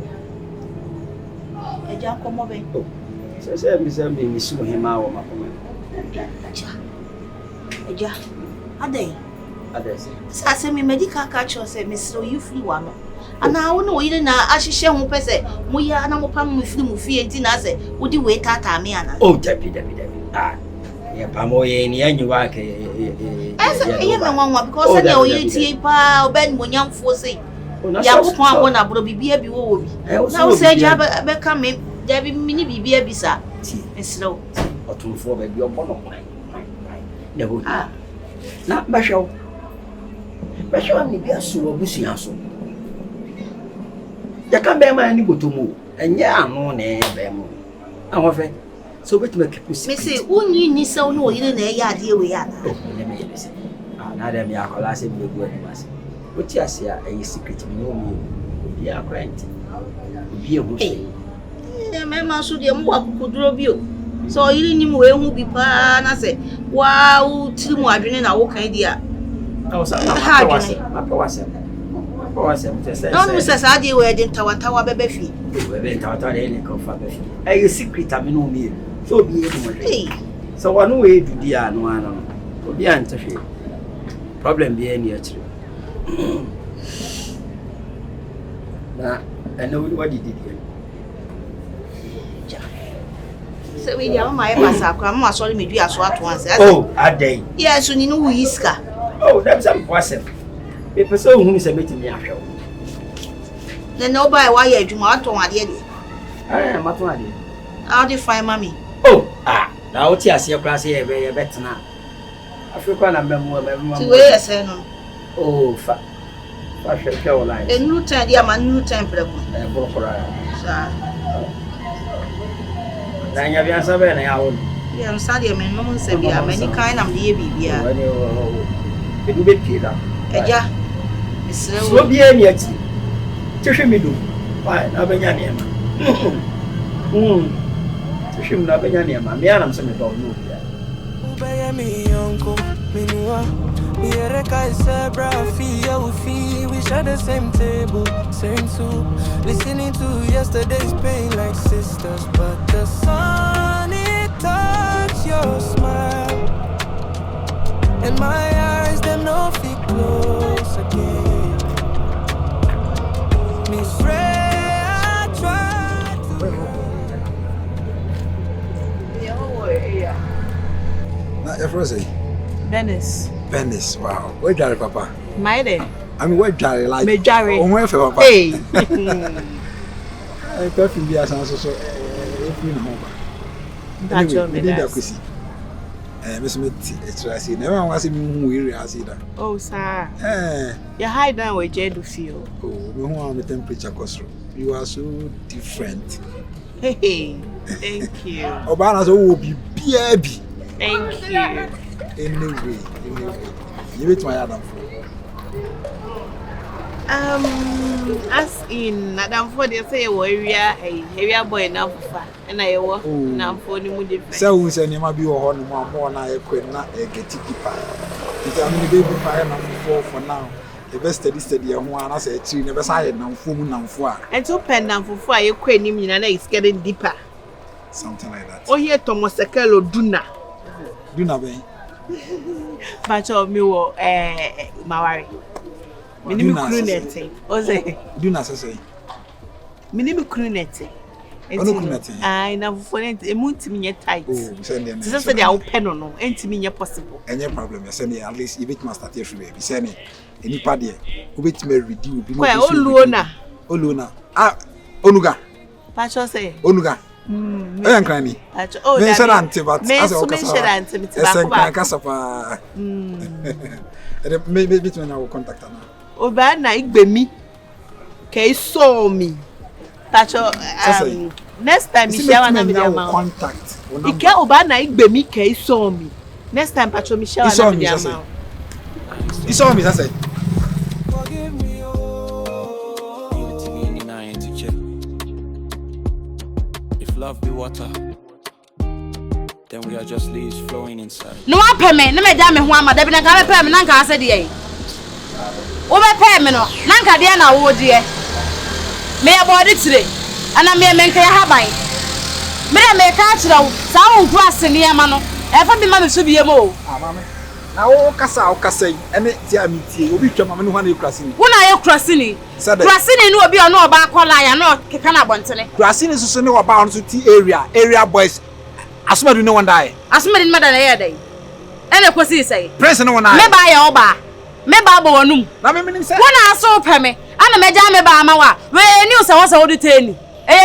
Agya komo be. Say me su him awo makomo. Agya. Adai. Say. Sase me medical catch say me so you free wa no. Ana wo no yire na ahihye ho pese mo ya na mo pam me free mo fie enti na say wo di we tata me ana. Oh, dabi. Ya pamo ye ni anyu wa ke. Ese ye me nwanwa because say o yire tie pa oben mo nyamfo say. Ya wo kwa wo na bro bibia bi wo bi. Na wo say ja be ka me ja bi mini bibia bi sa. Eslo. Otumfo ba bi obo no. Ne ho. Na ba hwew. Ba hwew ni bi aso obusia so. Ya ka be ma ni botomu. Enye ano na e be mo. Ahofe. So betima keep secret. Me say unyi ni se no yire na e ya ade we ya na. Ne me ye say. Na dem ya kola se bi gu animase. Oti ase a e secret me no mi obi akrant obi ehu sei me ma so de mbo akukuduro bi o so yiri nim we hu bi pa na se wa u tiri mu adwene na wo kan dia o sa ma wase no se sa de we de tawa bebe fi bebe tawa de ni ko fa be fi e secret a me no mi so obi ehu mo so wanu we du dia no ana obi ante hwe problem bi e ni akire na ana what did you so we dia mama e pasa kwa mama so le medu aso ato anse oh adai yes ni no wiska oh that's some person e pesa ohun se metimi ahwe na no buy wa ya adwuma ato ade de mato ade how dey find mommy oh na oti ase kra se ye betena afrika na memo ti we ese no oh Fa hwe online. Enu time dia ma nu time preko. Brokora. Sa. Na nya bia sa be na ya won. Ya nsa dia me no nsa bia mani kan nam de bibia. Edu be pie da. Agya. Mesre So bia ni ati. Tehwe mi do. Ba na benya ne ma. Tehwe mi na benya ne ma. Me anam se me do no bia. Ubaya mi Yonko, minua. Miereka zebra, fee, we share the same table, same soup. Listening to yesterday's pain like sisters, but the sun it touched your smile, and my eyes them no fit close again. Miss Ray, I tried to. Na Efrose. Bernice, wow. Where Jerry Papa? my day. I mean, where Jerry like? Me Jerry. Oh, where Papa? Hey. I perfume be as also so. If you know. That's all me. Did that kusi. Miss Mitty, it's right. See, never want to see me weary as that. Oh, sir. You hide down with Jedu feel. Oh, me who am the temperature cosro. You are so different. Hey, thank you. Obana so will be baby. Thank you. Anyway. You wait my Adam for. As in Adam for they say area boy now for and I work now for the mood different. So we say you be on more na e kwen na e get keeper. It am the baby fire na for now. The best study ho ana say 3 never say na mfo mu na mfo a. And to pen na mfo a ye kwen nim nyina na is getting deeper. Something like that. Oh here Thomas Sekelo Duna. Duna ben. But me wo mawari. Me nimi krunete. Oze. Duna say. Me nimi krunete. Ono krunete. Ai na fofone emuntimi nye tight. Oh, send them. Say dey open no entimi nye possible. Any problem, send at least you bit master here free. Be send any party. You bit me ready will be no. Oluna. Ah, Onuga. Pacho say. Onuga. Cranny. Oh, that's but as a Cassapa. Maybe between our contact now. Obana Igbemi. Kay saw me. Pacho, next time Michelle and I contact. Ike Obana Igbemi kay saw me. Next time Pacho Michelle and I he saw me, I said. Love be water, then we are just leaves flowing inside. No one pay me, no me jam me ho ama, da bi na ka pay me na ka ase de yi. Wo be pay me no, na ka de na wo de. Me ya body tire, ana me nka ya haban. Me ka kira wo, sa wo nku ase ne ma no. E fa bi ma me so bi em o. Ah mama. Na wo kasa yi, ene ti amiti, obi twa mama no ho na ekrasi ni. Wo na ye krasi ni. Krasi ni no obi ono oba akola ya no keka na bontene. Krasi ni so ne oba on so ti area boys. Asomadu no one die. Asomadu ma da na ye dai. Ene kosi sai. Prince no one die. Me ba ya oba. Me ba bo wanum. Na me nim say. Wo na aso pe me. Ana me ja me ba ama wa. We news e wo se wo de tani.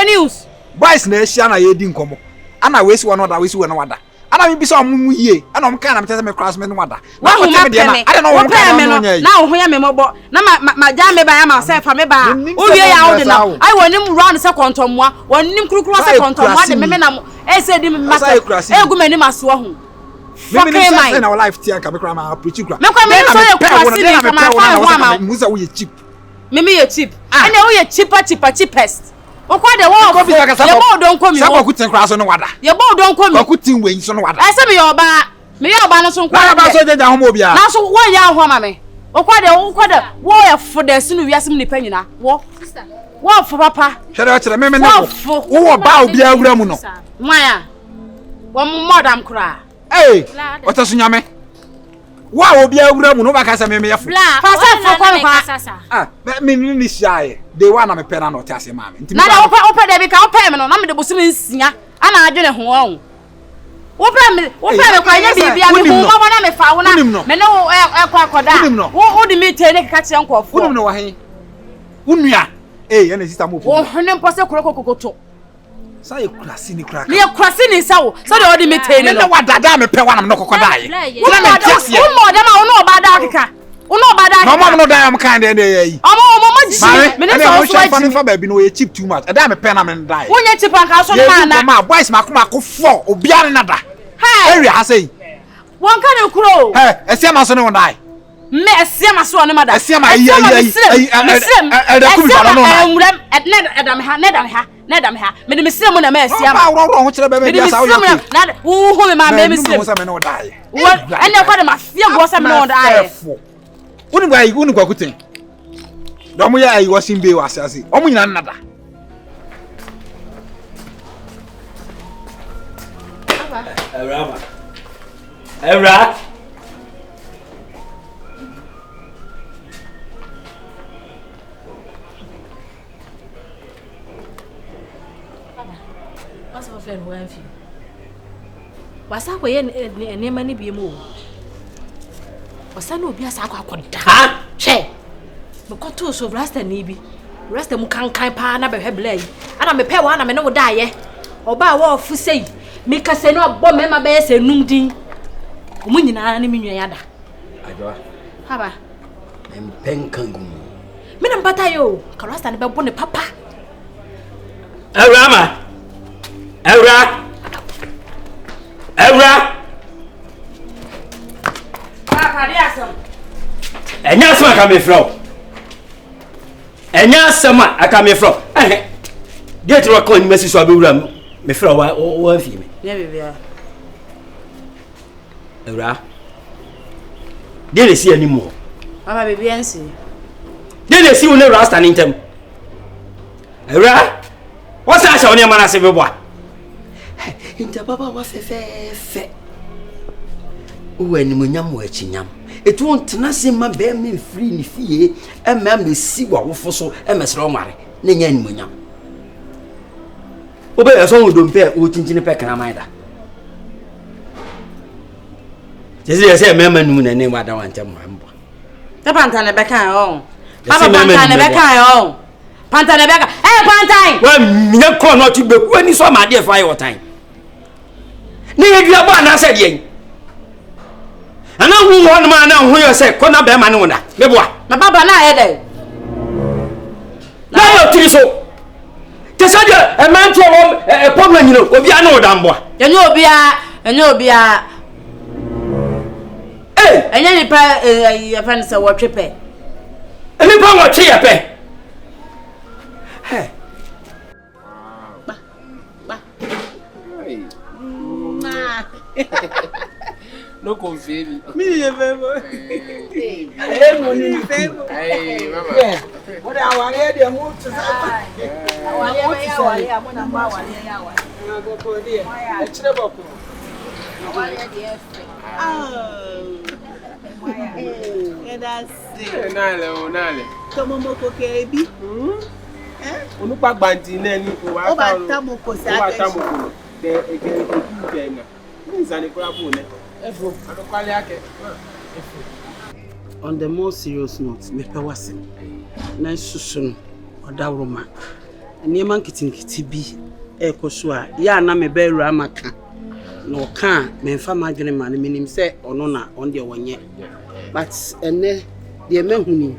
News. Boys na ehia na ye di nkomo. Ana we si one other we si one other. Ana me bi so amumu yie. Ana o mka na me tese me class me no other. Na ho me de na. I don't know what me. Na ho ya me mobo. Na ma ja me ba ya ma se fa me ba. O wie ya wo de na. Ai wonim round se kontomwa. Wonim kurukuru se kontomwa de me na mo. E se di me mata. E gu mani maso ho. Me me na our life tia ka me kra ma preach kra. Me kwa me so ye kwasi ni ka ma fa ho ama. Musa wo ye cheap. Me ye cheap. Ene wo ye cheapest. Okwa de wo ye bo don komi. Sa kwa kutin kra so no wada. Ye bo don komi. Kwa kutin we so no wada. I say me your ba. Me your ba no so nkwa. Na ba so jeja ho mo bia. Na so wo ya ho ma me. Okwa de wo ye fo de sinu wiase me nipa nyina. Wo. Sister. Wo fo papa. Hwere o kire me na wo ba obi awura mu no. Nwaya. Wo modam kra. Eh. Otaso nyame. Wa obi awura mu no ba ka sa me yefo. Pasa fo kwa. Ah, me ni shy. They want me pena no tiase ma me. Na da opa de bi ka opa me no na me de bosimi nsia. Ana adwene ho won. Opa me kwa nya bibia me ho ma na me fa wo na. Me no kwa koda. Wo di me te ne ka kire nkofo. Wo no wa he. Unua. Eh, na sister mo. Wo hene mpose kokokoto. Sa ye krasi ni kraka. Me ye krasi ni sa wo. So de odi me te ne no. Me wa dada me pe wa na me no kokoda ye. Wo mo da ma wo no ba da keka. Wo no ba da Mama no die am kind dey. Mama ji. Me ne so so fa baby no ye cheap too much. Ada me pen na me die. Wonye cheap an ka so na na. Mama boys mako 4 obiara na da. Hey. Area ha say. Won ka ne kuro. Hey, esia ma so ne won die. Me esia ma so ne ma da. Esia ma yi da ku bi fa no na. Nedam ha. Me de mesrem na me esia ma. Ro ho kire be be dia sa wo yo. Na wo ho me ma me mesrem. Mo sa me no die. Wo anya kwa de ma fie go sa me no die. Uni kwa kuten. Do mo ya ayi wasin be wasase. O mo nyina nada. Awurama. Awura. What's your friend who have you? Wasa ko ye ne mani bi mu. Wasa no obi asa akwakoda. Ha? She. Me koto so rasta ni bi. Rasta mu kankan pa na be hwebla yi. Ana me pe wa na me ne wo daaye. Oba wa ofu sei. Me kase no bo me ma be se num din. Omu nyina na me nwan yada. Adwa. Haba. Em penkangu. Me na mpata yo. Ka rasta ne be bo ne papa. Awurama. Awura. Awura. Papa dia asem. Enya asema ka me fro. Enya asema aka me fro. Get ro ko ni mesi so abewura me fro wa fi me. Ne bebia. Awura. De le si animo. Papa bebia nsi. De le si woni rasta ni ntem. Awura. What's that on your man as a boy? Inta baba wa fe. Uwe ni munyam wa chinyam. Etu ontena se ma be me free ni fie e ma me si wa wofo so e mesre omare na nya ni munyam. Obe eso odompe o chinchini pe kana maida. Jesi se me ma num na ne wa da wantem mbo. Te Pantang ne be kan o. Papa Pantang ne be kan o. Pantang ne be kan. Pantang. Wa minya ko no ti be ku ani so ma de fa ye wotan. Ne ye dua ba na se de. Ana hu ho ma na hu yo se ko na be ma ne wona. Me boa. Na baba na ye de. Na yo tiri so. Te sa de e man to wo problem nyino obi ana odambo. Enye obia. Enye ni pa ya fan se wo twepe. Eni pa wo twe ye pe. Hey. No confia me. Me vemo. Money vemo. Hey, mama. What I want here dey move to say. I wanna buy one here. Na go ko dey. E chire boko. Nale. Tomo moko kebi. Onupa gbanti na ni ko wa ta o. O ba ta mo ko O wa ta mo ko. De ege na. Ni zani ko abu ne. Efo, adokwale ake. On the more serious note, me pe wasem. Na susu no odawroma. Eniema nkitinkiti bi ekoso a ya na me be Awurama ka. No ka me mfa madwene ma ne menim se ono na on de wonye. But ene de mahuni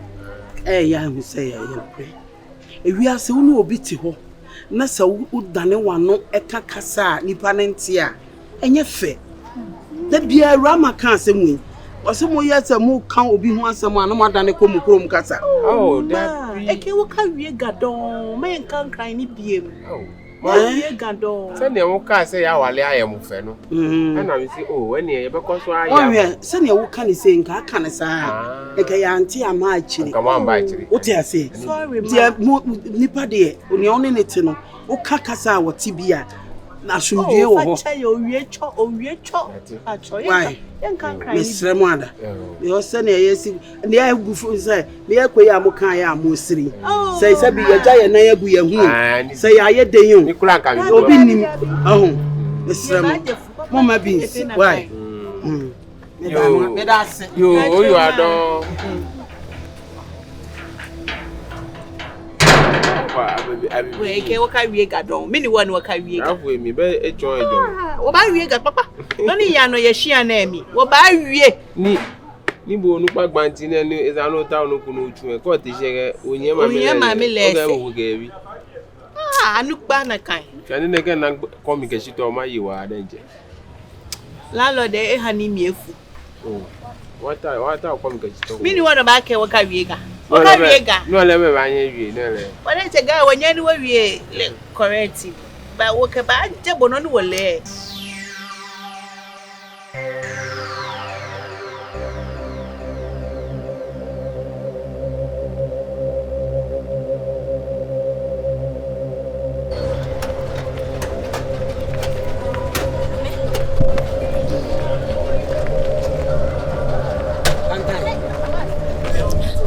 ya hu se ya pre. Ewiase wo no obi ti ho. Na sa wo dane wano eka kasa nipa ne ntia enye fe. Da bia Awurama ka asemu. Ose mo yesa mo kan obi ho asemu anam adane ko mu krom kasa. Oh, that eke wo ka wie gadon ma en kan kran ni biem. Oh. Wie gadon. Se ne wo ka se ya wale ayem fe no. Ana mi si oh, ene ye be ko so aya. Onwe se ne wo ka ne se nka aka ne sa. Eke ya anti ama achiri. Ka mo amba achiri. Wo te ase. Sorry Dia nipa de oni oni ne te no. Wo ka kasa wo ti bia. Na sumdie wo ho. Facha yo wie cho. Acho yen kan kran ni. Mesre mo ada. Yo se ne yesi. Ne ya gufu se ne ya koyi amukan ya amosiri. Se bi ya ja ye na ya gu ya hu. Se ya ye den yo. Ni kula ka mi. Obi nim. Ahun. Mesre mo. Mama beans. Why? Me da se. Yo, you ado. We ke wo ka wie gadon. Me ni wo ni wo ka wie gadon. Afu mi be ejo. Wo ba wie gadon papa. No ni ya no ye hia na mi. Wo ba wie. Ni Nibo no pa gbanti na ni ezano ta no kuno otu e ko te shege onye ma me le o gebi anu pa na kan kani ne ke na komi ke shito ma yiwa adenje landlord e hani miefu oh wata komi ke shito mini wono ba ke waka wiega no le me ba anye wie no le wale te ga wonya ni wo wie le correct ba wo ke ba je bono ni wo le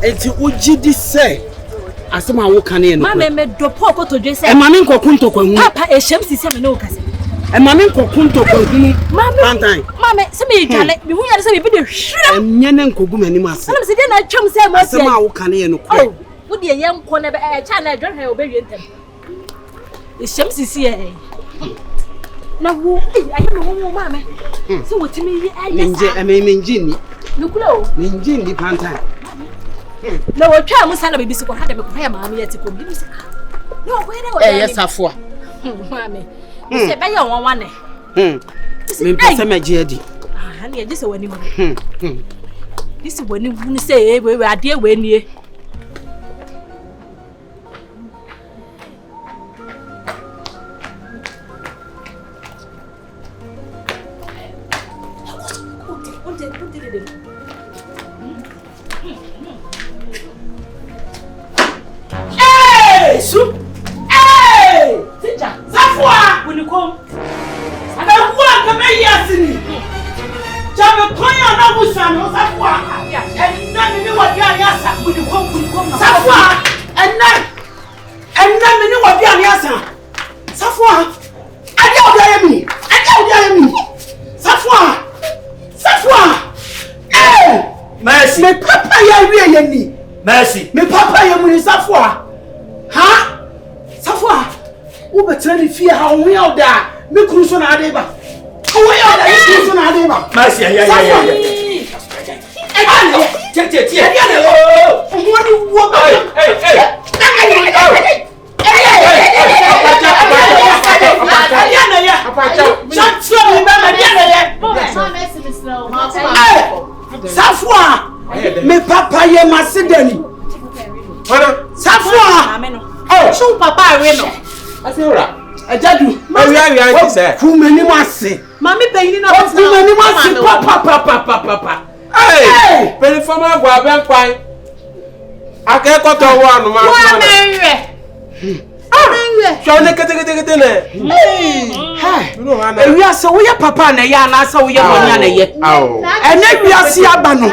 Enti ujidi se asema wo kane no Mama me do poko to dwe se e mame nkokunto kwahu papa e hyem sisi me no kase e mame nkokunto kwahu Pantang mama se me dwale me hu ya se me bi de hwere enye ne nkogu manim ase ana se de na twam se mo asema wo kane no kwa wo de ye nko na be cha na dwan ha obewie ntem e hyem sisi e na wo ayi me wo mama se wo timi yi ayi nje emenji ni nukula o nje ni Pantang na wo twa mu sala bibisi ko hada me ko ya maame ya tiko bibisi no ko ene wo yes Sarfowa mama se be ya won wane me pese me je adi ah na ye se wani mu disi wani hu se e we ade we nie Sarfowa unikom ana kuwa kama yasini jabe konya na busano Sarfowa enna mi ni wodi aliasa unikom Sarfowa enna mi ni wodi aliasa Sarfowa ade odi ayemi Sarfowa Merci me papa ya wie yeni merci me papa ya muni Sarfowa ha Sarfowa wo betrani fie ha wo ya oda me kuru so na ade ba wo ya oda me kuru so na ade ba merci ya tie woni wo ba Sarfowa me papa ye masidani Sarfowa chu papa we no asewra Agya Adu wi anti se kumeni mase mami peyini na kumeni mase papa performa gwa ben kwan akeko to wo anu ma wa menwe so ne kete ne ewi ase wo ye papa na ye ana ase wo ye monya na ye ene wi ase aba no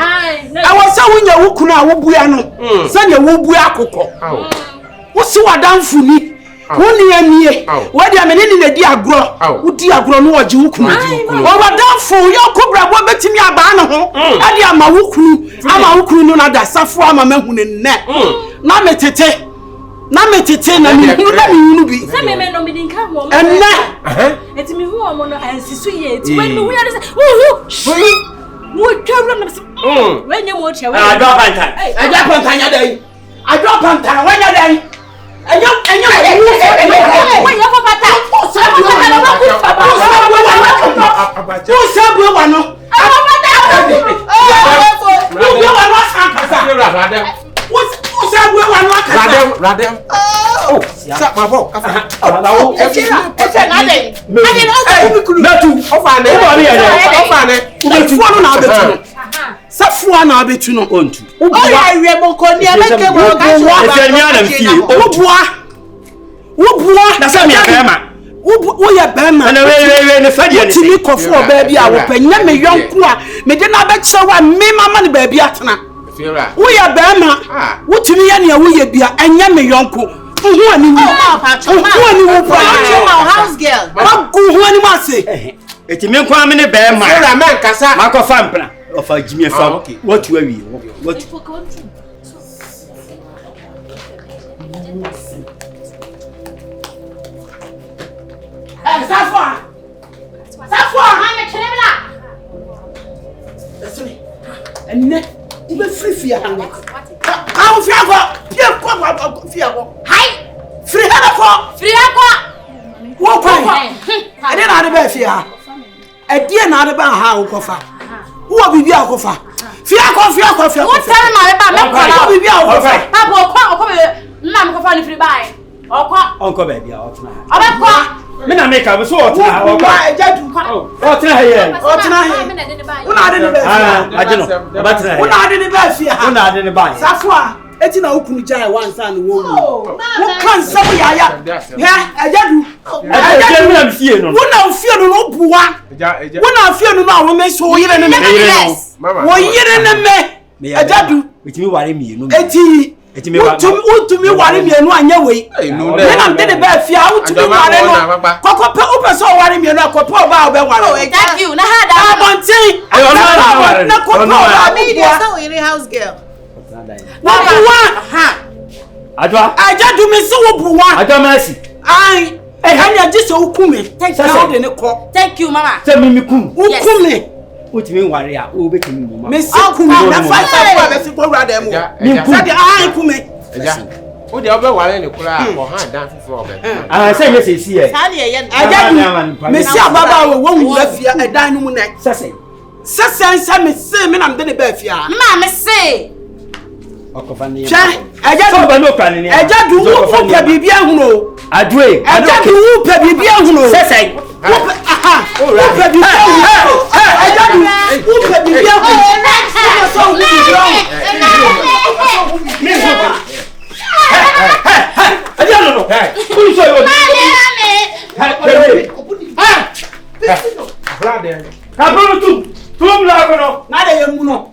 awo se wo nya wo kunu a wo bua no se ne wo bua akokọ wo si wadanfu ni woni amie wo dia me ne di agro wo di agro no oje wo kunu wo wadanfu Yonko brabo betimi aba na ho ade ama wo kunu no na da Sarfowa ama mahu ne nne na metete na mi hunu bi se me no mi dinka ho enna eti mi hu omo no ansisu ye eti when mi hu ya se wo twawra na se when you mo chewe Agya Pantang Agya Pantang ya dai Agya Pantang wa ya dai enyo wa ya papa Radem. Oh, sa ma bo. Alawo. Sarfowa na abetu no ontu. oya iwe moko ni eleke wo ka wo bua na sa mi akama wo ya bema na we ne fadi ani timi kofo baabi a wo panya me Yonko a me de na be kire wa me mama ne baabi atena wo ya bema wo timi ya ne wo ya bia anya me Yonko hu ani wo house girl ba ku hu ani ma se eti me kwa me ne be ma Sora man kasa makofa mpna ofa jimi fa what you awi what Sarfowa ha me kire bla enne ube free fia hanga ka fia ko pie ko fia ko hai free ha ko wo ko ade na ade ba fia ade na ade ba ha wo ko fa wo bibi akofa fia ko wo tell ma ba me ko bibi akofa papa ko na me ko fa ni free buy onko ba bia o tena aba ko me na make am so o tena o ba ejadu o tena he una ade ne ba ajino ba tena he una ade ne ba fia una ade ne ba safua eti na ukunu jai one san wo wo kan sabu ya ejadu ejadu na fie no una fie no buwa una fie no na wo me so yire ne me wo yire ne me ejadu etimi ware mi no eti utumi ware mi enu anya wei me na mde ba fia utumi ware no kokope upeso ware mi enu akope oba obe ware thank you na hada abontin na kope oba mi dey so in house girl Adwa Ajadu me se wo buwa Adwa mercy ai hanya jise ukume thank you de ne ko thank you mama se mi kum ukume utimi ware a o betimi mama me se kume na fa be se ko wura mu mi kum se de ai kume eja o de obe ware ne kura ko han dan fifo obe se me se si e sale ye Ajadu me se ababa wo wu afia edan nu mu na sese me se me na mde ne ba afia ma me se okofani Ajadu ba no kan ni Ajadu wu pe bibia huno adue Ajadu wu pe bibia huno sese aha wu pe bibia huno Ajadu wu pe bibia huno so wu bibia mi so Ajadu no ku so yo brother ka bro tu la ko no na de yemu no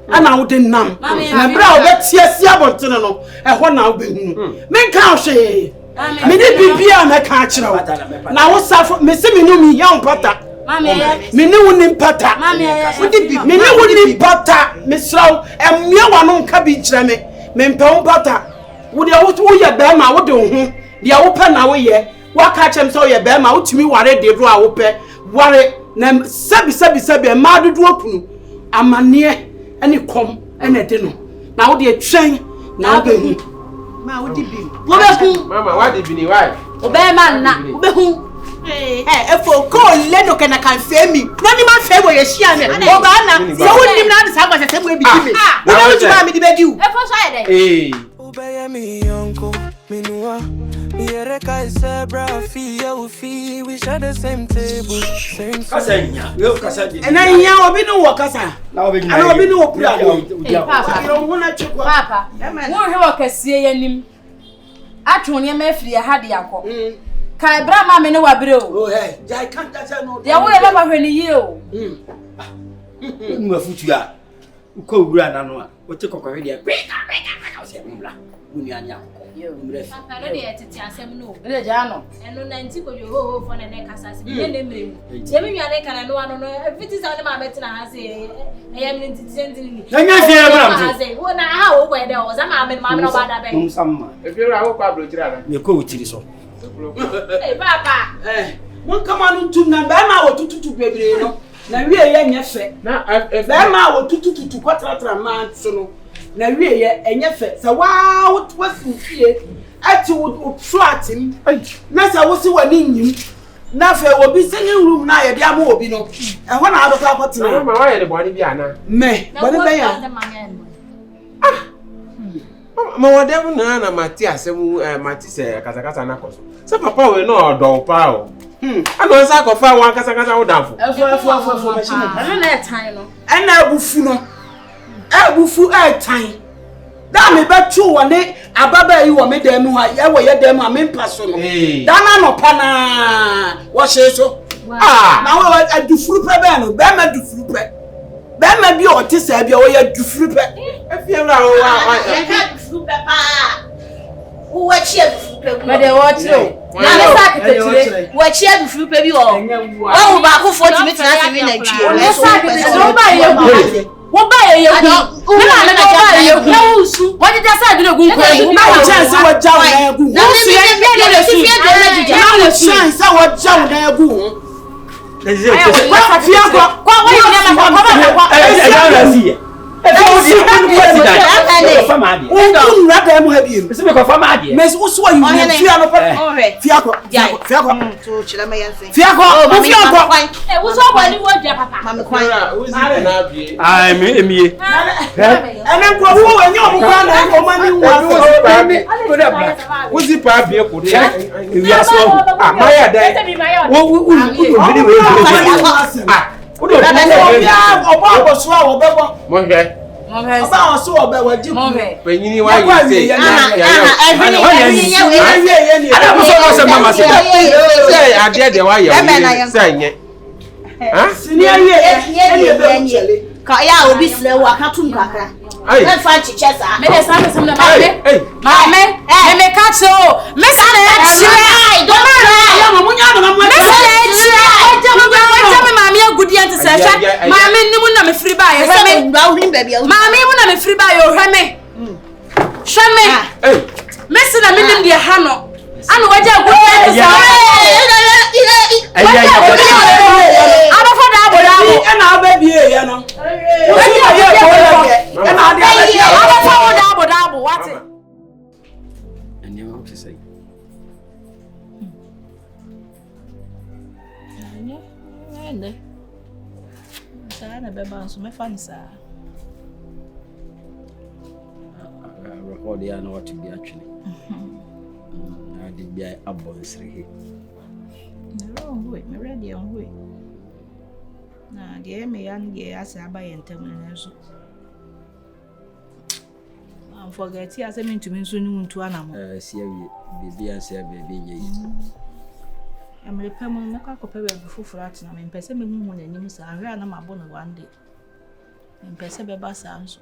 ana wo de nam na bra wo betia abontene no ehọ na wo behunu menka hwe me ni bibia me ka akire wo na wo safo me se me no mi ya mpata me ni wo ni mpata wo di bi me ni wo ni mpata me sraw emia wano nka bi kire me mpa mpata wo de wo ye be ma wo de ho de wo pe na wo ye wa ka chem so ye be ma wo tumi ware de do a wo pe ware na sabi ma dodo opunu amane ani kom ene de no na wo de atwen na wo behu ma wo di bi wo behu mama wa di bi ni why wo be ma na wo behu efo ko le no kana kan femi no ni ma fe wo ye hia me wo ba na so wo nim na de sa gwa se mo e bi di me wo na wo mi di be di efo so ye de Obey me, Yonko, minua. Me ereka zebra, fi. We share the same table, same kasanya. We kasanya. And I hear obi no wakasa. Na obi ni. Ana obi ni opura. Papa. Yo wona chekwa. Papa. Wo he wakasie yanim. Atwo ne ma afiri ha de yakọ. Kai bra ma me ne wabre o. Oh hey, jai kan kasa no. De wo ye ba hwani yi o. Mu afutu a. Uko wura na no a. O te kokore de kweka o se mbla. Uni anya yo mrefi papa no de etete asem no le ja no eno na nti ko yo ho fo na ne kasa se me ne mrem je me nwane kana no ano no everything sa ne ma betina ha se eyam ne ntiti ni anya fie ma se wo na ha wo gwe de o za ma me no ba da be samma e fi ra wo kwa bro tira na me ko wutiri so papa won kama no tum na ba ma wo tututu bebre no na wie ye nya fe na ba ma wo tututu kwatratra ma so no na wie ye enye fe sa wa wotwasu fie ati wo twatim na sa wo si wani nyim na fe obi singing room na ye dia mo obi no ehọ na adoka akotena ma wa ye le boni bi ana me boni be ya ma wa dem na mati asem mati se kasakasa na koso se papa we no odo pa o ano sa ko fa wan kasakasa wo danfo efo machine ana na etan no ana abufu no abufu etan da me betu wone ababa yi wo me dem ho ya wo ye dem a me mpaso no da na no pa na wo hye so na wo adufuru pe be no be ma dufuru pe Be ma bi o ti sa bia o ya dufuru pe. Efiewra o wa dufuru pe pa. Wo chi dufuru pe. Ma de wo chi o. Na le sa kitechire. Wo chi dufuru pe bi o. Wo ba ko 40 minutes na se wi na twi. Wo sa kitechire o ba ye ku. Wo ba ye ku. Na na ba ye ku. Na usu. Wo di sa dure gun ko. Na wo chance wo jaw na egu. Na su ye de su. Na wo chance wo jaw na egu. Record ya na what be actually. Na di bia abonsre he. No, wait, me ready on way. Na die me yan die asa abaye ntam na so. Am forget ya say me ntumi nso ni muntu anamo. See we bibia say baby ye. Am repem me kwa kopa be fufura atina me mpese me hu na nim sa ahwe na mabo no one day. Me mpese be ba sa nso.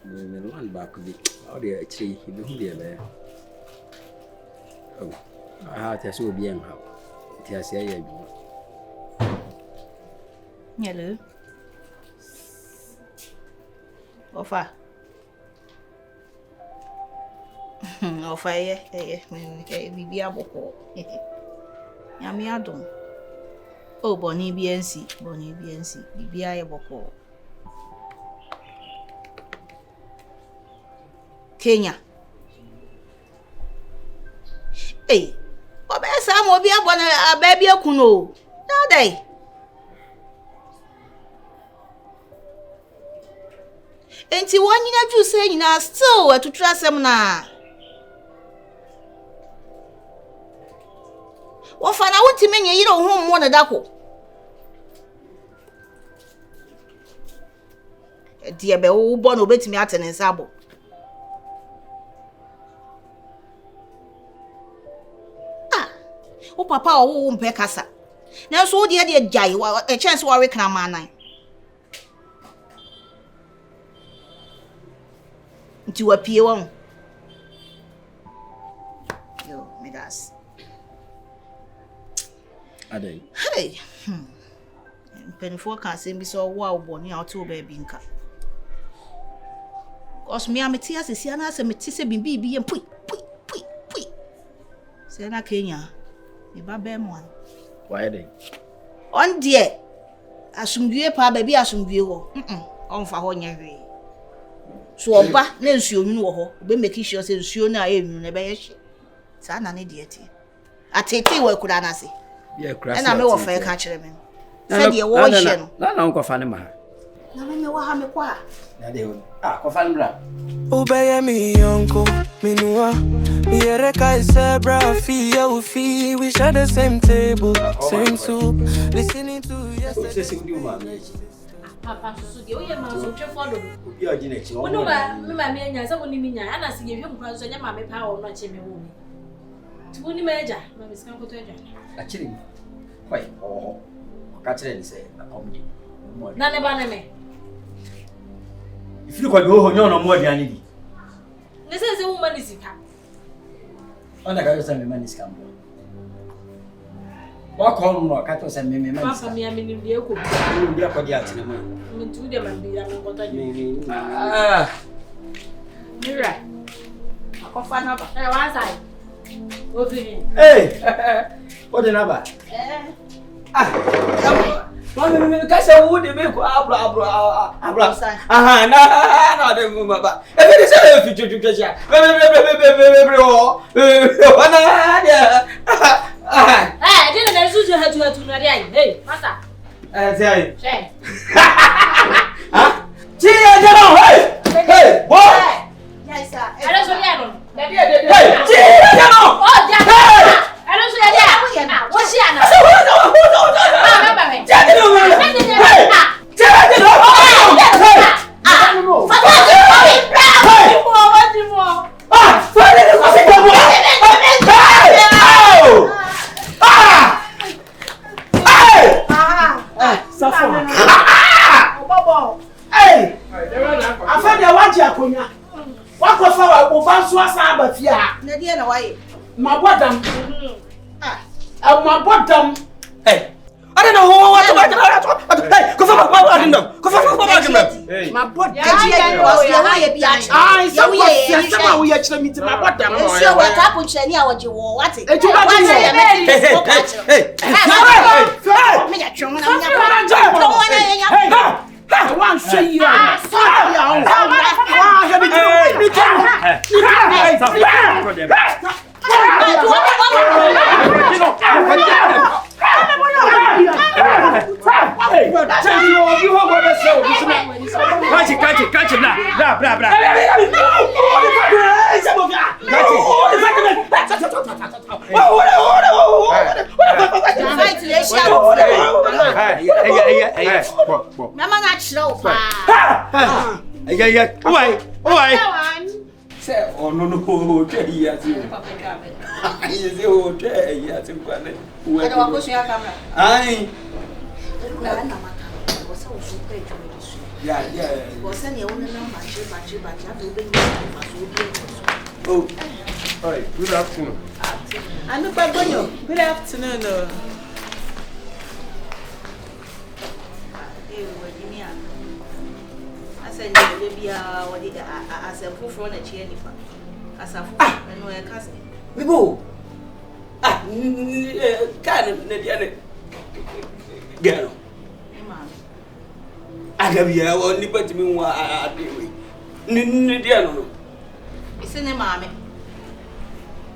Me no one back bi. How dey actually he who dey there. Oh. Ah, ta so bi en ha. Ti ase ya bi. Hello. Ofa. Ofa me bibi aboko. Nyame adom. Oh, boni BNC, bibi aye boko. Kenya. Hey, obe sam obi abona ababi akuno. Na dai. Enti wanyina ju say nyina still atutra asem na. Wo fa na wonti menye yire ho mo na dako. Die be wo bo na obetimi atene nsabo. O papa o mpe kasa. Na so wo de jai a chance wo we kana manan. Nti wa pie won. Yo, megas. Adai. Hey. Penifo kan se bi so wo boni a to ba bi nka. Cause me ameti asesi ana se meti se bibi bi pui. Se na Kenya. Me ba be mo an. Why dey? On die. Asumdue pa ba bi asumdue wo. On fa ho nya hwe. So oba na nsuo nwunu wo ho. Obe make sure se nsuo na enwunu na be ye hye. Sa na ne die tie. Atete wo akura na se. Be akura. Na me wo fa ka kire me. Se die wo hye no. Na nko fa ne ma. Na me wo ha me kwa. Na dey ho. Ko fa nbra. Ubeye mi Yonko, mi nuwa. Mi yereka isebra, fi ya ufi. We share the same table, same soup. Listening to yesterday. Papa so de oye ma so twe fodo. Obi a gina chi. Wono ba me ma me anya se woni mi nya ana se ye hwem kwan so nya ma me pa wo no che me wo. Tuni major, my Miss Campo to Actually, quite oh, catch it and say, None about me. If you could go no more than any. This is a woman is here. On the guy send me money scam. What call more cattle send me money? Papa, me, I mean, you be a cook. You be a podiat in a month. I mean, to them and be a me. You're right. I can find out. One side. Over here. Hey, what the number? Mami, kasa wo de me ko abra. Aha, na de mu baba. E be de se fi juju keja. Be o. Wana dia. Eh, didn't I suit you to Nadia? Hey, Mata. Say. Say. Ha? Tia jano, hey, boy. Yes, sir. I don't know yet. Hey, tia jano. Oh, yeah. I don't know yet. What's she on? My bottom. Hey, I don't know what hey, go for my kingdom. Go for my kingdom. Hey, my bottom. We actually meet my bottom. So what happened to any of you? What it? I want to see you. Catch it, blah. Mama not slow. Say, oh no, yes, you. Yes, you. Yes, you. I don't want to your camera. Aye. Yeah. Was any owner number, Oh, hi, good afternoon. I know by Bonyo. Good afternoon. I said, maybe as a proof on a chair, as a fool, and cousin. We go. Can't girl. I have you only put me one. It's in a mammy.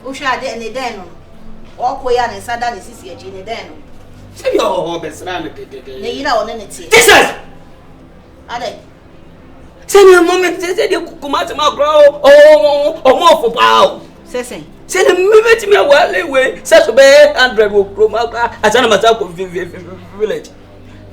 Who shall I any den? Walk away and Sadan is here, Jenny Den. Say your best man. You know, on any tea. This is. Are they? Send me a moment, say you come out of my grow. Oh, more for pow. Say, send a movie to me a while away. Such a bad 100 will grow up as an amateur village.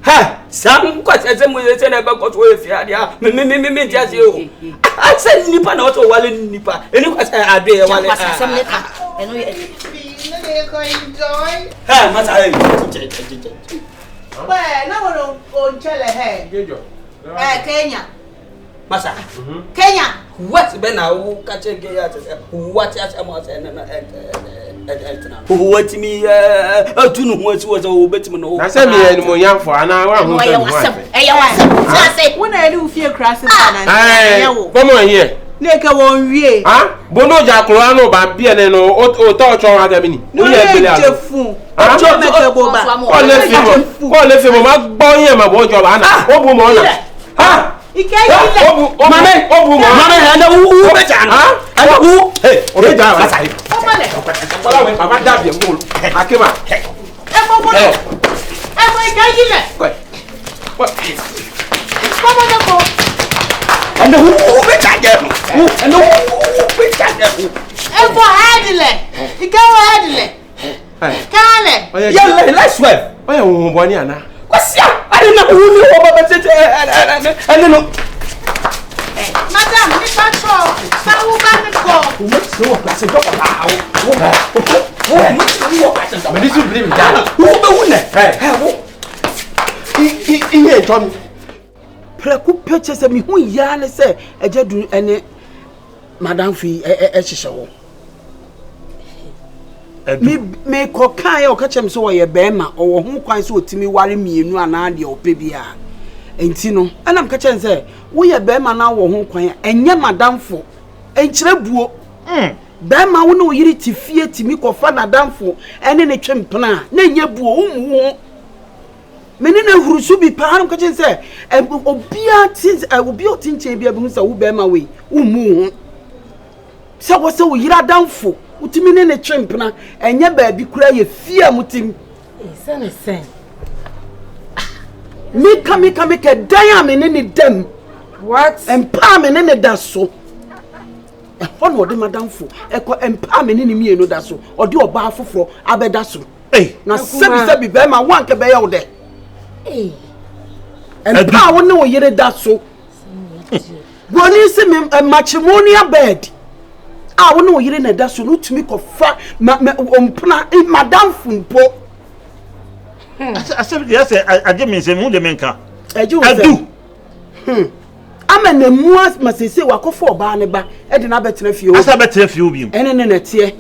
Ha! Some questions will send about what way if you are. Me, just you. I said Nipper not a while in Nipper. And you was a day while some liquor. And we enjoy. Ha, Massa. Well, no one on tell a head. Kenya. Massa. Kenya. What's been now? Catch a gay at what as a mouse and who what me? To know what was all better. I said me and my young for an hour. When I do fear crashes, come on here. Neka won wie. Ah, bono jakurano ba bia ne no o touch on adamini. No le fun. O jo meke boba. Ko le fi mo ma gbon yen ma bo jo ba na. O bu mo na. Ha! Ike ile. Mame, o bu mo. Mame anda u be jan. Ha? Anda u. Hey, o be jan ba sai. O male. Baba we baba da bi ngolo. Akema. E mo mo. E mo ike ile. What? Come on go. And who be jan? And who be jan? E for headle. Ike o headle. Kale. Yeah, let's swear. Oya wo bo ni ana. Kwasia, I don't know who you are, but I don't know. Madam, ni patrol. Sa u ba mi ko. What's so classic? Me this believe that. Who be won? He Tom. Preku peche se mi hu ya ne se Agya Adu ene madam fi ehihye wo. Me ko kan ya o ka chem so wo ye bema o wo hu kwan so otimi ware mienu ana de opebia. Enti no anam ka chem se wo ye bema na wo hu kwan enye madamfo enkyere buo. Bema wo no yiri ti fie timi ko fa nadamfo ene ne twempena na enye buo umu. Menina hurusu bi pa anam ka chem se obia tin obi otinche bia bi hu se wo bema we umu. Se wo se wo yira damfo utimi ne twempena enye baabi kura ye fie mutim sen mika ke dan amene ne dem what empa amene ne da so ho no de madamfo eko empa amene ne mienu da so ode oba afoforo abeda so na sebi be ma wanke be ye wo de empa wo ne wo yire da so boni se matrimonial bed wo no yire na da so no tumi ko fa ompna madam funpo asem yes age me se mu de menka Adu amana mu masese wakofo oba ne ba e de na betena fie o asa betena fie obi ene ne tie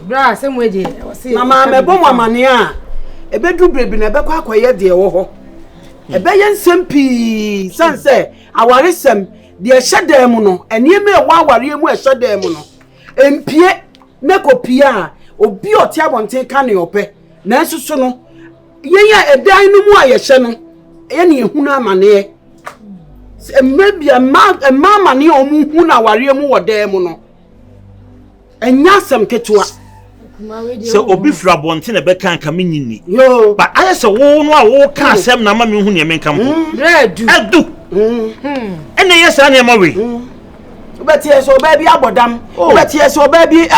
bra asem we de mama me bom amane a ebedu brebi na ebekwa akoye de wo ho ebeye nsempi sanse awaresem de ehedam no enieme e wa aware mu ehedam no empie mekopia obi oti abonten ka ne ope na nsusu no yenya edan no mu ayehye no ye ne ehunu amane emmebia mama ne omu hu na aware mu wodam no enya sam ketua se obi fra bonte na beka nka menyini yo ba aye se wo no a wo ka asem na ma me hu ne menka mpo Adu ene yesa na ma we ubeti yeso baby abodam ubeti yeso baby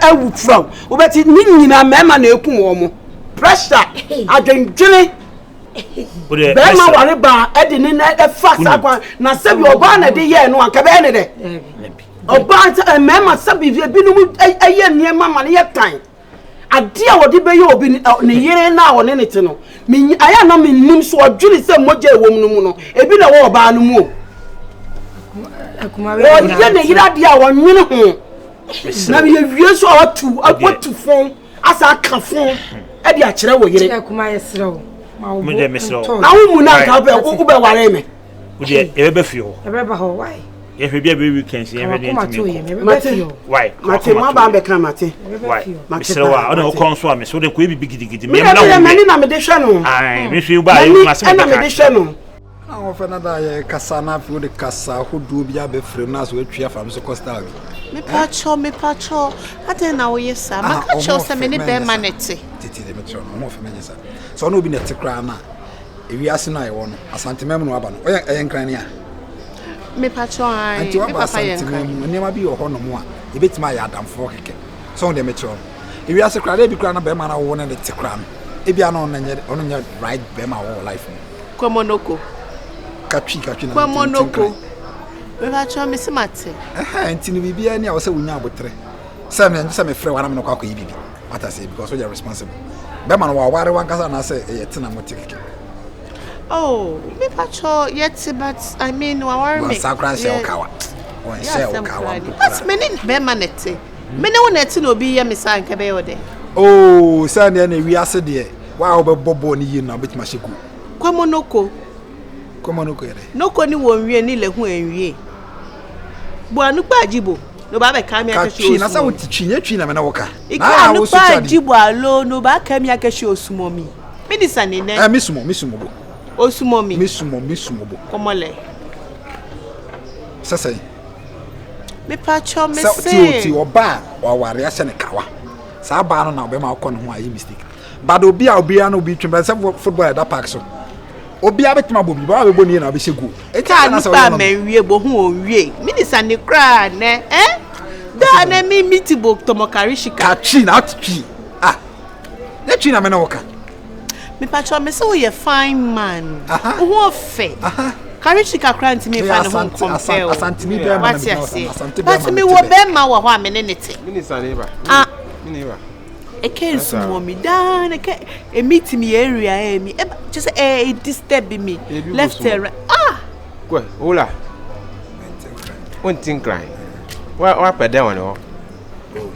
awu from ubeti nyina mema na eku wo mo pressure adwendwene bema ware ba edi ne na fast akwa na sebi oba na de ye no anka be ne de oba mema sebi bi no aye ne mama ne ye tan ade a wodi be ye obi ne yire na wo ne ne te no aya na mennim so odwene se moja ewom no mu no ebi na wo oba no mu akumawe o ne yira de a wonwene ho na ye wie so atu fon asa ka fon e de a kire wo yire akumaye srew me de mesro na wo mu na ka be wo be ware me wo de e be fie ho e be ba ho why ye hwe bia be weekends ye hwe de mate why mate ma ba be ka mate why mesro wa o de ko nso a me so de ko e bigidi me na me na me de hwe no ai me hwe ba e ma se na me de hwe no na fena da ye kasa na fi o de kasa hodo bia be frem na so atwa fam so coastal me pacho ate na wo yesa maka cho se me ne be manete titi de metro no mo fe me yesa so no bi net kra na ewi ase na ye wo no asantemem no aba no oye nkran ne a me pacho ai me papa ye nkran ne ma bi yo ho no mo a e betima ya adamfo keke so de metro ewi ase kra de bi kra na be ma na wo ne de tekra no e bia no onye right be ma wo life no komonoko katwi na komonoko we pacho me se mate ntini bibia ni a wo se wunya abotre se me frɛ wana me no kwa kwa bibi what I say because we are responsible be man wa ware wan kasa na say e tina motikeke oh me pacho yet but I mean wa ware me sakran se okawa won se okawa but me ni be manete me ne wona ti no bi ye me san ka be yo de oh say na wi ase de wa wo be bobo ni yi na betima sheku komonoko yere noko ni wo nwie ni le hu enwie bo anu pa ajibo no ba be ka mi akeshi osu na sa wo twi na me na wo ka na anu pa ajibo alo no ba ka mi akeshi osumomi mi di sanene misumo bo osumomi misumo bo komole sasa me pa cho me se ti oba wa ware ase ne kawa sa ba no na obe ma akọ no ho ayi mistake but obi a no obi twemba se football da park so obi abetima bobi ba we boni na be shegu e ka na pa menwie bo hu onwie minisa ne kra ne da na mi mitibo tomokarishika ka chi na atchi na chi na me na woka me pa cho me se wo ye fine man wo fe karishika kra ntimi fa ne ho compare asantimi be ma na but me wo be ma wo ho a me ne nete minisa ne ba Niba. A case for me down, a meet me area, me just a disturbing me. Left her. Ah! Go, Ola. One thing crying. What per day one? Oh,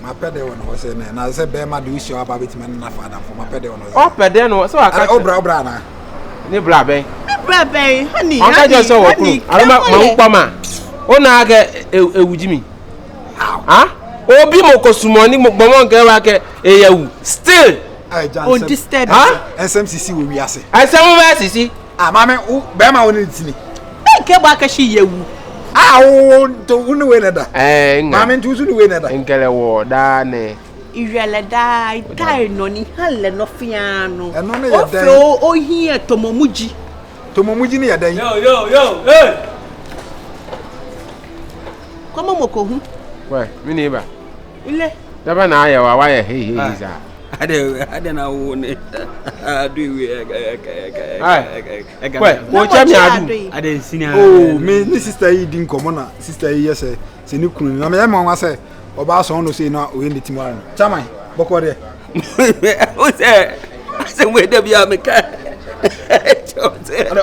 my pedal was in, and I said, Bear, my do show about it, man, enough for my pedal. Oh, per day no, so I can't. Oh, Brana. Ni Blabe. Brabe, honey. I just saw what I remember my mama. Oh, now I get a Jimmy. Huh? Oh, be more costumoni, Momon Gawake, a still. Oh, disturb. Huh? SMCC will be assay. I said, where is he? Ah, Mamma, Bama on it. I came back as she you. Ah, to win another. Mamma, to win another. In Kelly, Dane. Irela die no ni halle no fiano. And only a day. Oh, here to Momuji. To Momuji near day. Yo, hey! Come on, Moko. Where, me neighbor. Ile. Never know why hey, I don't know. Do we? What I didn't see. Oh, me, sister, you didn't come on. Sister, yes, say, you couldn't. I mean, Mamma say, about someone who say, no, we in the tomorrow. Tamai, Bokore. What's that? I said, wait, there be a mechanic.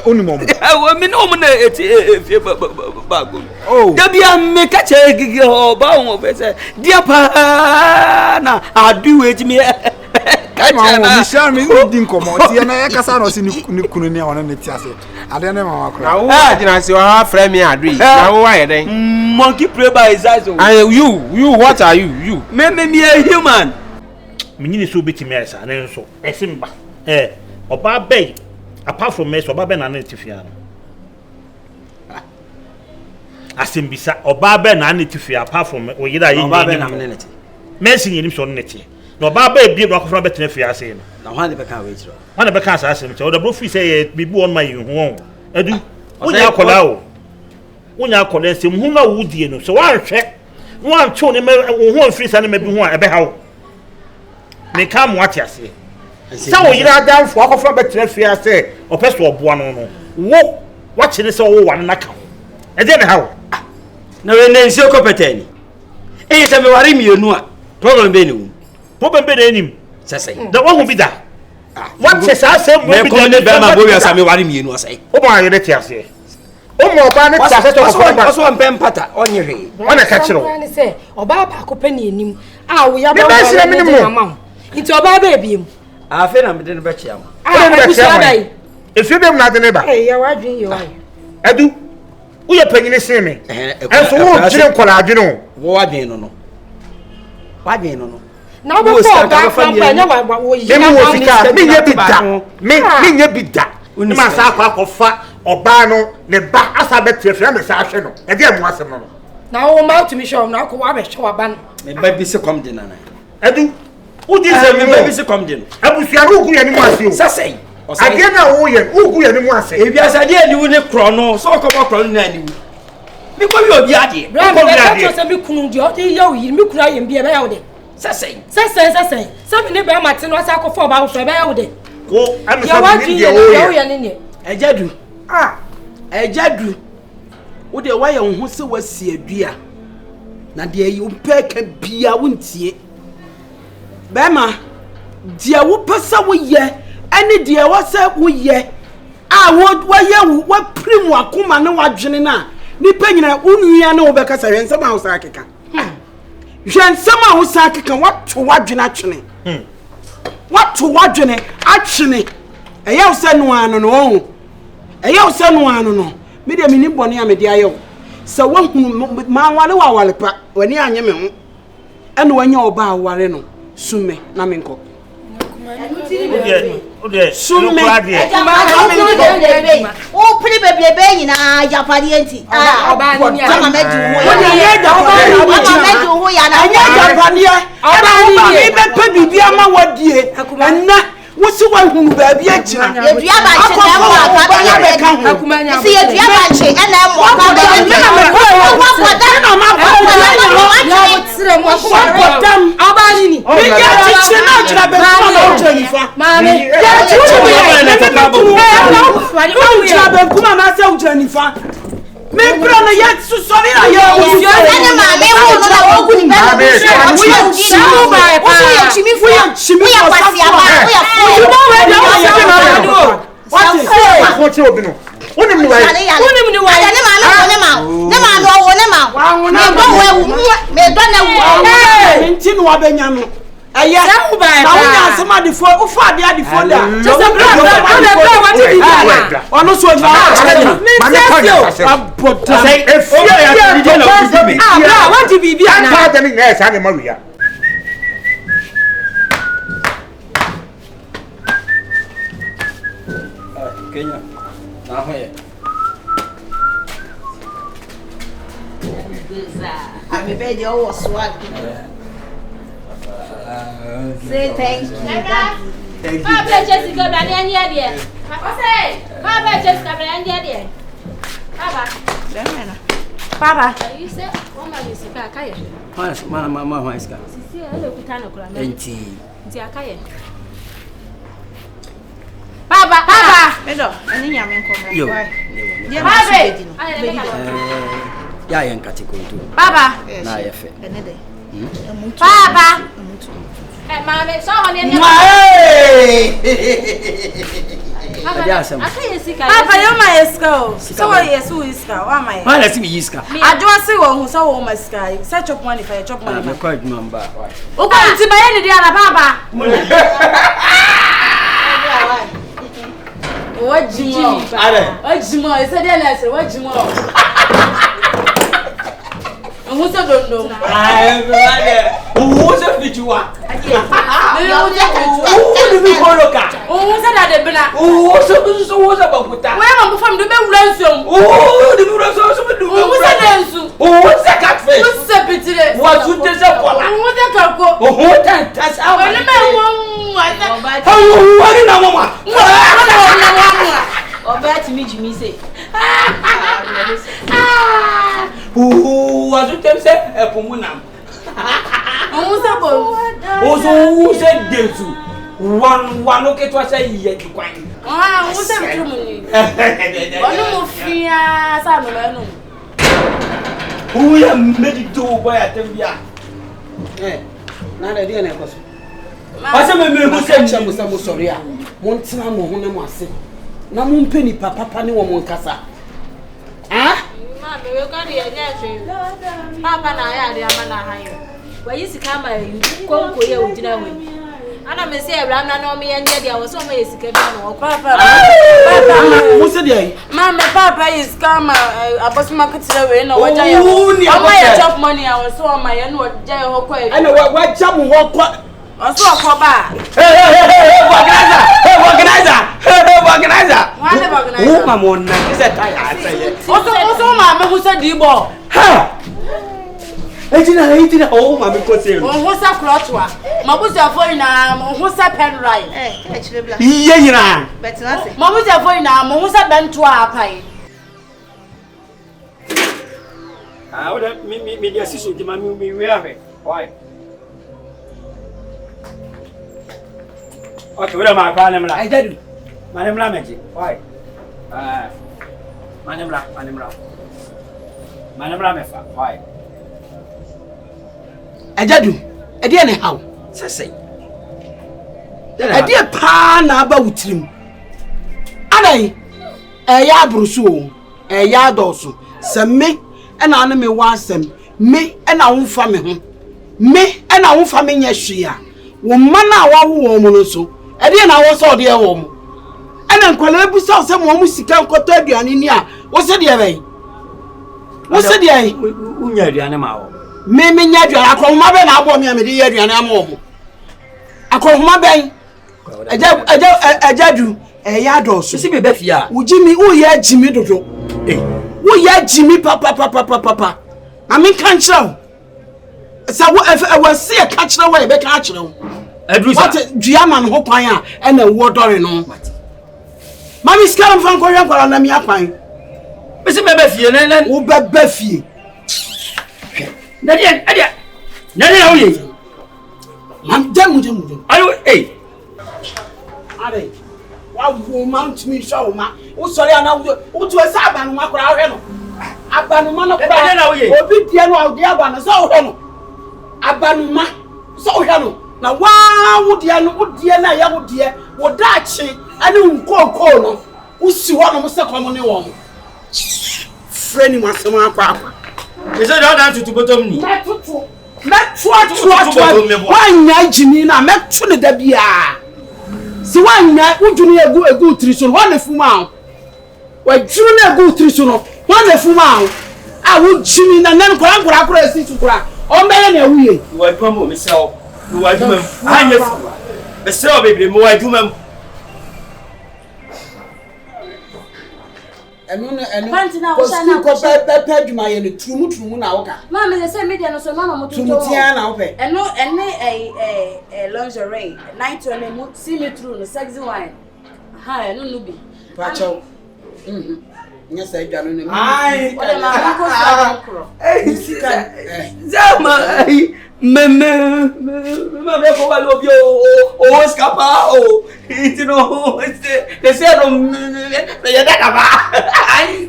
Only moment. I want me no money if you bago. Oh, there be a mechanic or bound of it. Dear Pana, I do it me. Come on, we shall me didn't come on. Tia Casano in Kunia on the Tiasi. I don't know. I didn't see how friend me agree. Now, why then? Monkey play by his eyes. And you, what are you? You. Me a human. Mini so bit me as an so. Esimba. Oba bay. Apart from me, Oba ben anetifiano. Asimbisa, Oba ben anitifia apart from me, or either Oba ben amenity. Messing in him so netty. No Baba be rock from better fiasin. Now, one of the car wait. One of the cars asked him, or the bluffy say, be born my home. Edu, when you call out. When you call him, who know would you know? So I check one tone him one free and maybe one about how. They come what you say. So you are down for from better fiasin, or pest or one. Whoa, watching this all one account. And then how? No, then so competently. Ain't a worry me, you know. Problem be Problem be him. Say, the one will be that. What says I say, we come in the Bama boy as I worry me, you know, say. Oh, my, let you say. Oh, my, that's one pen patter on your head. When I catch it, say, or Baba company in him. Ah, we are minimum. Into a baby. I feel I'm in the bet you. If you don't have the neighbor, hey, you're watching you. I do. We are paying the same. And so, what didn't call out, you know. What do you know? What do you know? Now, before that, me be that. We must have a fat or bano, the back as I bet your friend is actually. Again, once a moment. Now, I'm out to be sure now, go up show a ban. Maybe so come dinner. I do. Who did maybe so come dinner? I was your who anyone say. Again, who anyone say. If you are saying you will chrono, so come up on any. Because you're the idea. You cry and be about Say, something about Martin was I for about it. Oh, I'm Agya Adu. Agya Adu. Wo de why who se wasi adua. Na de yi umpe ka bia wontie. Bema, de wo pesa wo ye, ene de wo se wo ye. Wo ye wo prim akoma ne wadwene na. Nipa nyina unua na wo bekasa hwensem a wo sa akeka. Hwensem a wo sa akeka wato wadwene atwene. Wato wadwene atwene. Eya wo se no anu no. Eya wo se no anu no. Me de mini bone a me de ayo. Se wo hu ma wale wa wale pa. Wani anye me ho. Ene wanya oba aware no. Sume na menko. Sume. O pili bebe nyina japade enti. Oba ni ama medu ho ya. Oba medu ho ya na. Anya japade. Oba ni be pe bibia ma wadie. Enna wosi wa hunu ba bia kira. Yedua ba che na mo aka ya be ka ho. Si yedua ba che na mo aka be ka ho. Wa poda na ma podam abani ni. Me ya chiche na kira be ko na ujenifa. Mame. Ya chiche we na ta babo. Ujira be kuma na se ujenifa. Me Me bro no yet so sorry na ya. Any maame wo no na wo gu ni be. We are chimi for kwasi aba. You know where the what is what you open no. Onim ni why. Ne maame wo ne ma. Me do me do na wo. Nti no abenya no. Eye. Na wo nya asema de fo wo fa de ade fo da. Just bra what did you do? Ono so nya. Abota. Say if you are to me. Bra what did you do? I'm part of me na say Maria. Kenya. Na hoye. I'm a baby oh swag. Say thank you. Thank you. Papa Jessica Brani there. Papa say, Papa Jessica Brani there. Papa. Papa. You say, "Mama is kaya." Mama is kaya. Sisi ele kutana kula. Enti. Nti akaya. Papa. Medo, ani nyame nkomo. Yo. Papa. Ya yen katikonto. Papa. Na yefe. Enede. Papa. Maame Sarfowa ne. Papa, you my esco. So what yes who is ka? Why my? Why let me use ka? I do see one who saw my sky. Set up money for your chop money. I'm quite number. O ko nti ma ye ni ana papa. What jimo? What jimo? I said na say what jimo? Who said don't know? Who said Fichua? Who said that the bina? Who said Bakuta? Where am I from the ransom? Oh, the ransom. Who said ransom? Who said catfish? Who said pity? What you tell us? Who said kako? Who said that's our man? What in a mama? Oba ti mi jimi say. Who was it them say Epumunam? Who said bo? Who said Desu? One okay to say yet to quite. Who said Trumuni? Onu mo fia sa no lenu. Who ya made it do boy atembia? Na na dey na ekoso. Asa me who say chamusa mo sorry a. Mo ntina mo ho na mo ase. Na mo mpeni papa ne wo mo nkasa. Mama, we got here nyatwe. Papa na ya de ama na hayo. Wa yisi kama konko ye ujina we. Ana me say Awurama na o me anye dia wo so mo yesika bia na wo Papa. Mo se dey. Mama, Papa is kama abosima kitire we na waja ye. Mama ye chop money a wo so ma ye no waja ye ho kwa e. Ana waja mo ho kwa. Oso akoba. Hey, organizer. Wale organizer. Who mama na say tie say. Oso mama who say dibo. Ha. Ejina oh mama ko say. Who say clotwa. Mabuza for na who say pen right. Chire bla. Iye nyina. Betina say. Mabuza for na who say bento apai. What me dia siso di mami mi we ave. Why? Okay, wala manemla. Agya Adu. Manemla meji. Why? Manemla. Manemla mefa. Why? Agya Adu. E dey na how? Sese. E dey pa na aba wutirim. Adai. Ya abrusu o. Ya adoso. Se me e na anu me wa asem. Me e na wo fa me ho. Me e na wo fa me nya hwe a. Wo mana wa wo mo no so. E dey na wo so de e wo mo. Ena nkwala ebusa se mo sika nkoto aduane ni a wo se de e bai. Wo se de ai. Unya aduane ma wo. Me nya aduane akonhoma be na abo me de ye aduane am wo. Akonhoma ben. Agya Adu ya adoso. Si be befia. Wo jimi wo ye jimi dodo. Wo ye jimi papa. Na me kan kire. Sa wo e se e ka kire wo e be ka kire wo. Adrusa. What dua man ho kwan a e na wo dore no. Mami skara mfa nkohwe nkwara na me akwan. Me se be befie na Wo be befie. Nadia. Nadia wo ye. Man jamu. Ayo Are. Wa wo mount me show ma. Wo sori ana wo to sa aba no makora ahwe no. Abanuma no obi die no odi abana so hwe no. Abanuma so hwe no. Na wa wo die no wo die na ya wo die wo daachi ani nkoko no. Usi ho no mo se komo ne wo. Freni masema akwa. Me say that to bottom ni. Metutu. Wanya jini na metu ne da bia. Si wanya udwunu egu triso no wane fuma. Wadwunu na egu triso no wane fuma. A wo jini na nan kora esi tukura. O meye na wuye. Wo adwuma mo me say o. Wo adwuma. Anya fu. Me say o bebre mo adwuma. Pantina wo sana ko pe adwuma ye ne tumu na wo ka. Ma me say media no so na mo to. Tumu tia na wo pe. Eno lingerie night on me see me through no sexy wine. Ha eno no bi. Pa chaw. Nya say adwa no ne. Ai. O de ma ko sa kro. Sika. Zama me ko wa lo bi o skapa o you know they say no me ya da ba ai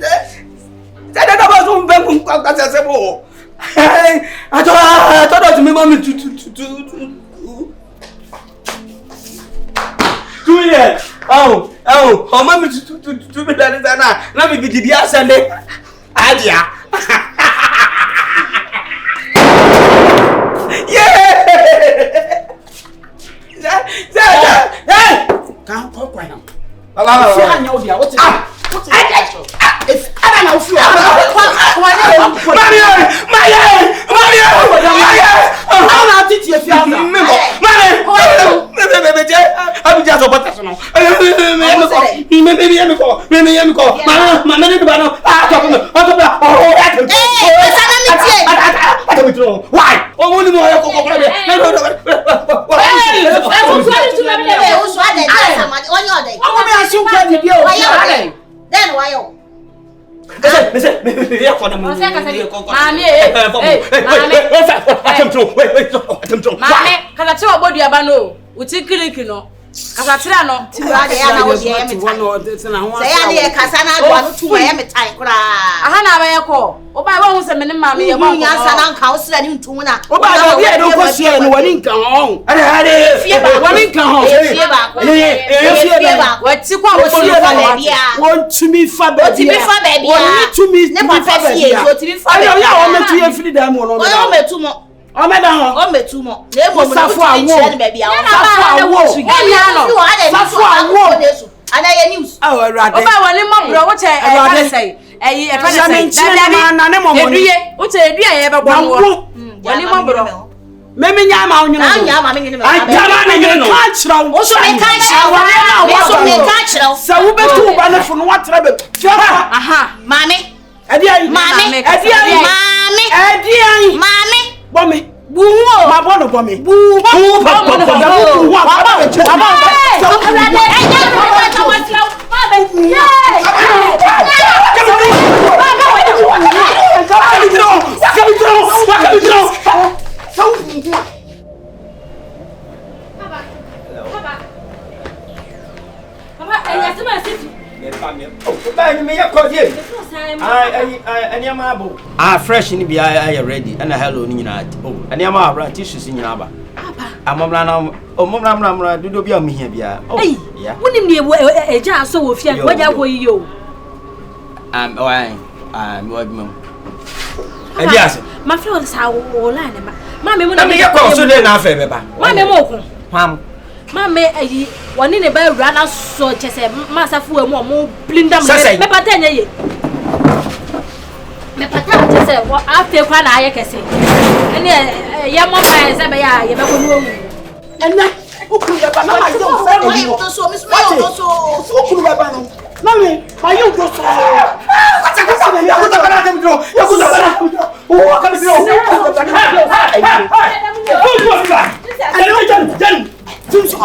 da ba so mbe kun ka se bo I thought to me mama to yeah oh mama to me that na me be dia sende adia yeah Can't talk right now. Baba, what if I don't know if you then why you? Kasatira no tiwade ya na wo de ya metai say ya de kasa na do anu tuwa ya metai kura aha na ba ye ko o ba wo se mene maame ye ba ya sa na nka o sira ni ntumu na o ba do bi e do ko sie no wani nka ho ade fie ba wani nka ho fie ba wa ti kwa wo sie ba bia won tumi fa ba bia won tumi ne pa fa sie so timi fa ya o metu ye firi da mu no o metu mo o me da ho o metu mo ne mo mo safu awo ana ye news awurade o ba woni mo bro wo che e say eyi e fa say na ne mo mo eduye wo che eduye ye be bo wo woni mo bro meme nya ma onyu no nya ma me nyine ai tama me nyine ka chiraw o so me ka chiraw o so me ka chiraw sa wo betu ba na fo no watra be aha mame edi ai mame edi ai mame edi ai mame bomi buwo ma bono bomi buwo fresh ni bia I ready and hello ni nyina oh ani ama abra tissues nyina ba papa amomra na omomra dodo bia me hia bia oh yeah wonim ne eja so wo fia waja ko yiyo what mom Elias ma feel sa wo line ma me mo na me yakọ so de na afa beba ma me mo ko pam ma me ayi woni ne ba wura na so chese ma safu e mo blindam me pata nya ye me pata chese wo afte kwa na aye kese ene ye mo ba se be ya ye be ko no wu ena ukuru baba na ma yo fe ni to so mi so ukuru baba no na me ma yo to so acha ko se me ya ko ta bana dem dro ya ko ta bana o ka mi dro jan tum so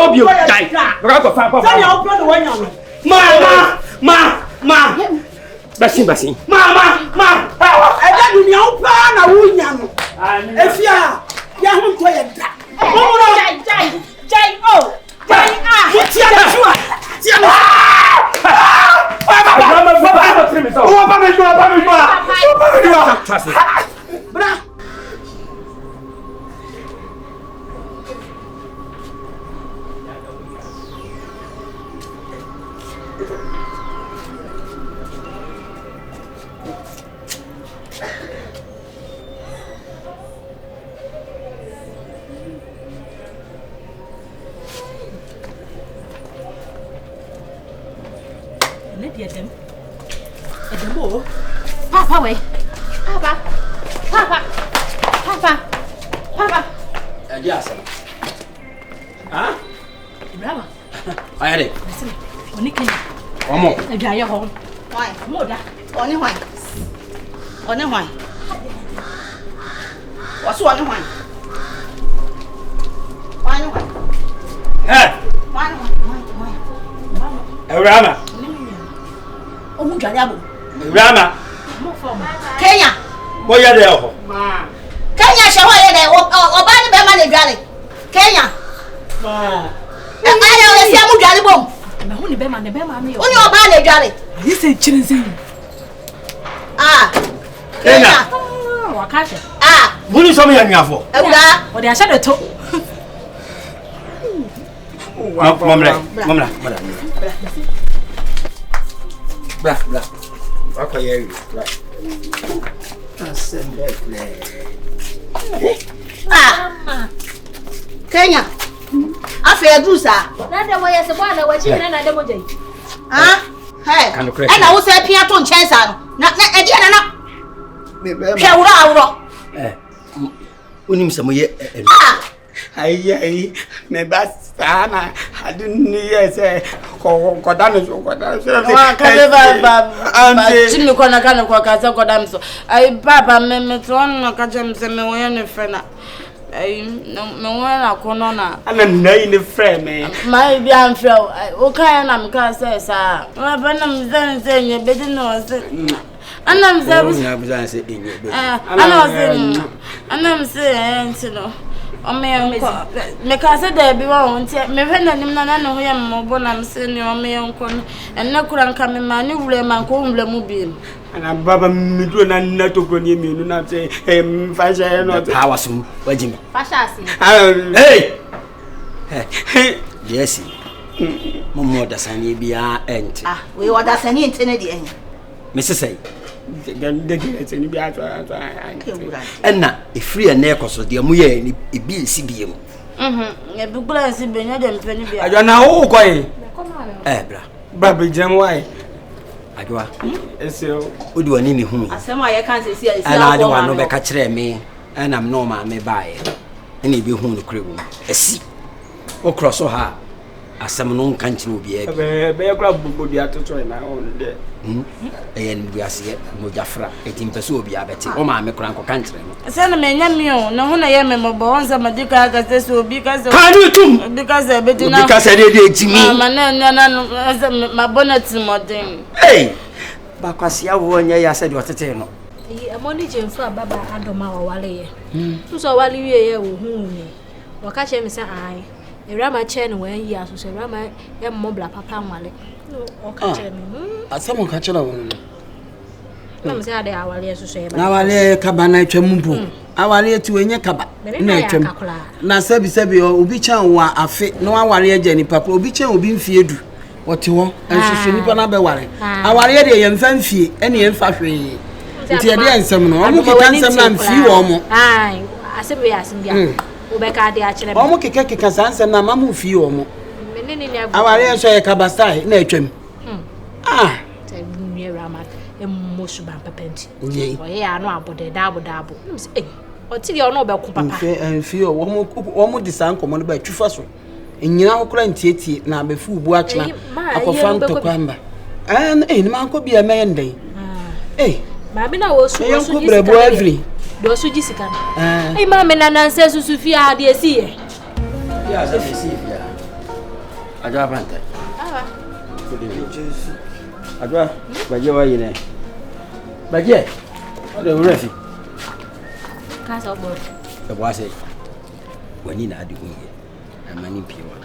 Obio, die. Rock of Papa. Tell your brother when you're Ma. Basin. Ma. I don't know your plan. I wouldn't know. If you are, you're quiet. Jai. Oh, what's your Papa, wait. Papa. Yes. Huh? Bravo. I had it. Listen, only can. One more. I got your home. Why? More that. Only why? What's one why? Hey. Why? Awurama. Oh, Jaliabo. Awurama. Kenya. Boya de ho. Kenya shawa ye de obani be ma le dwale. Kenya. Ana we sia mu dwale bom. Na hu ni be ma me yo. Oni oba le dwale. Yi se chirinzi. Kenya. Wakasha. Buni so me ya nwafo. Ewura. O de asha de to. Mamla. Bra. Akoye wi. Kenya. Afa edusa. Na de wo yese bo na wachi na de mo jai. Hey. Ena wo se pia to nchensa no. Na e dia na. Hwe wura. Unim se mo ye. Ai, me basta adun yes kodano so. Kaze baba. Chimi kona kana kwa kaza kodam so. Ai baba me tuona kaje mseme wo ne frena. Ai me wona kono na. Ana nai ne frɛ me. Mai bi am frɛ o kan na me ka say sa. Ma ba na mzan se nye bedi no se. Ana mzan se enye be. Ana mse ntino. Yonko me ka se da bi wa won tie me hwe nanim na no ho ye mmobɔ na mse ne Yonko no enne kura nka me ma ne wure ma ko wure mu bi ana baba mi do na na to ko ni mi no na se fa sha no to power sum wajimi fa sha si hey yes mo da sanye bia ent we wada sanye ent ne di en me se say de sanye bia to enna e free na ekoso de mu ye ni e bi esi bi mu e bi kula esi be nya de mpani bia ajo na wo ko yi bra be jam why ajoa eseo odi wani ni hu asema ye kan se sia ana de wa no be ka kire me ana no ma me bae ene bi hu no kure wo esi o cross ha asem no nka nkire obi e be ye kura bobodi atoto na on de eyen bi ase mo jafra etimpeso obi abeti o ma me kura nko ka nkire no se na me nya mi o na hu na ye me mobo onza madika ga se so obi ka se kanu tum because e beti na obi ka se de etimi ma na ma bonnet modern ba kwase awo nya ya se de otete no amoni jemfu ababa adoma wale ye so wale wie ye wo hu ni waka che me se ai Awurama che no wan yi aso se Awurama ye mmobla papa nwale o ka che me asamo ka che la won na me se ade awale so se na awale kaba na twampo awale ti wenye kaba na twam na sabi obi chan wa afe no awale agya ni papa obi chan obi mfie du wote ho ensusu nipa na be ware awale de ye mfa mfie ene ye mfa hwe nti ye de ensem no omo keka ensem na mfie wo mo ai asebe ya simbia obeka de a kire omo keka sansem na mamu mfie wo mo menene ni awale so ye kaba sai na atwam te mi Awurama emosu ban papenti oye anu abode dabo oti de ono be ku papa mfie wo mo di san komo no ba twifa so enyina okura ntietie na abefu bu akena akofa ntokwamba ni manko bia meyendai Maame na wo su Yonko brebo every do su ji sika maame na nanse susu fi ade esi ye ya se esi ya Adwa Pantang. Good evening. Adwa, Baje wa yine. Baje. Ode wurafi. Ka so bo. E bo ase. Wani na adi kunye. Amani piwa.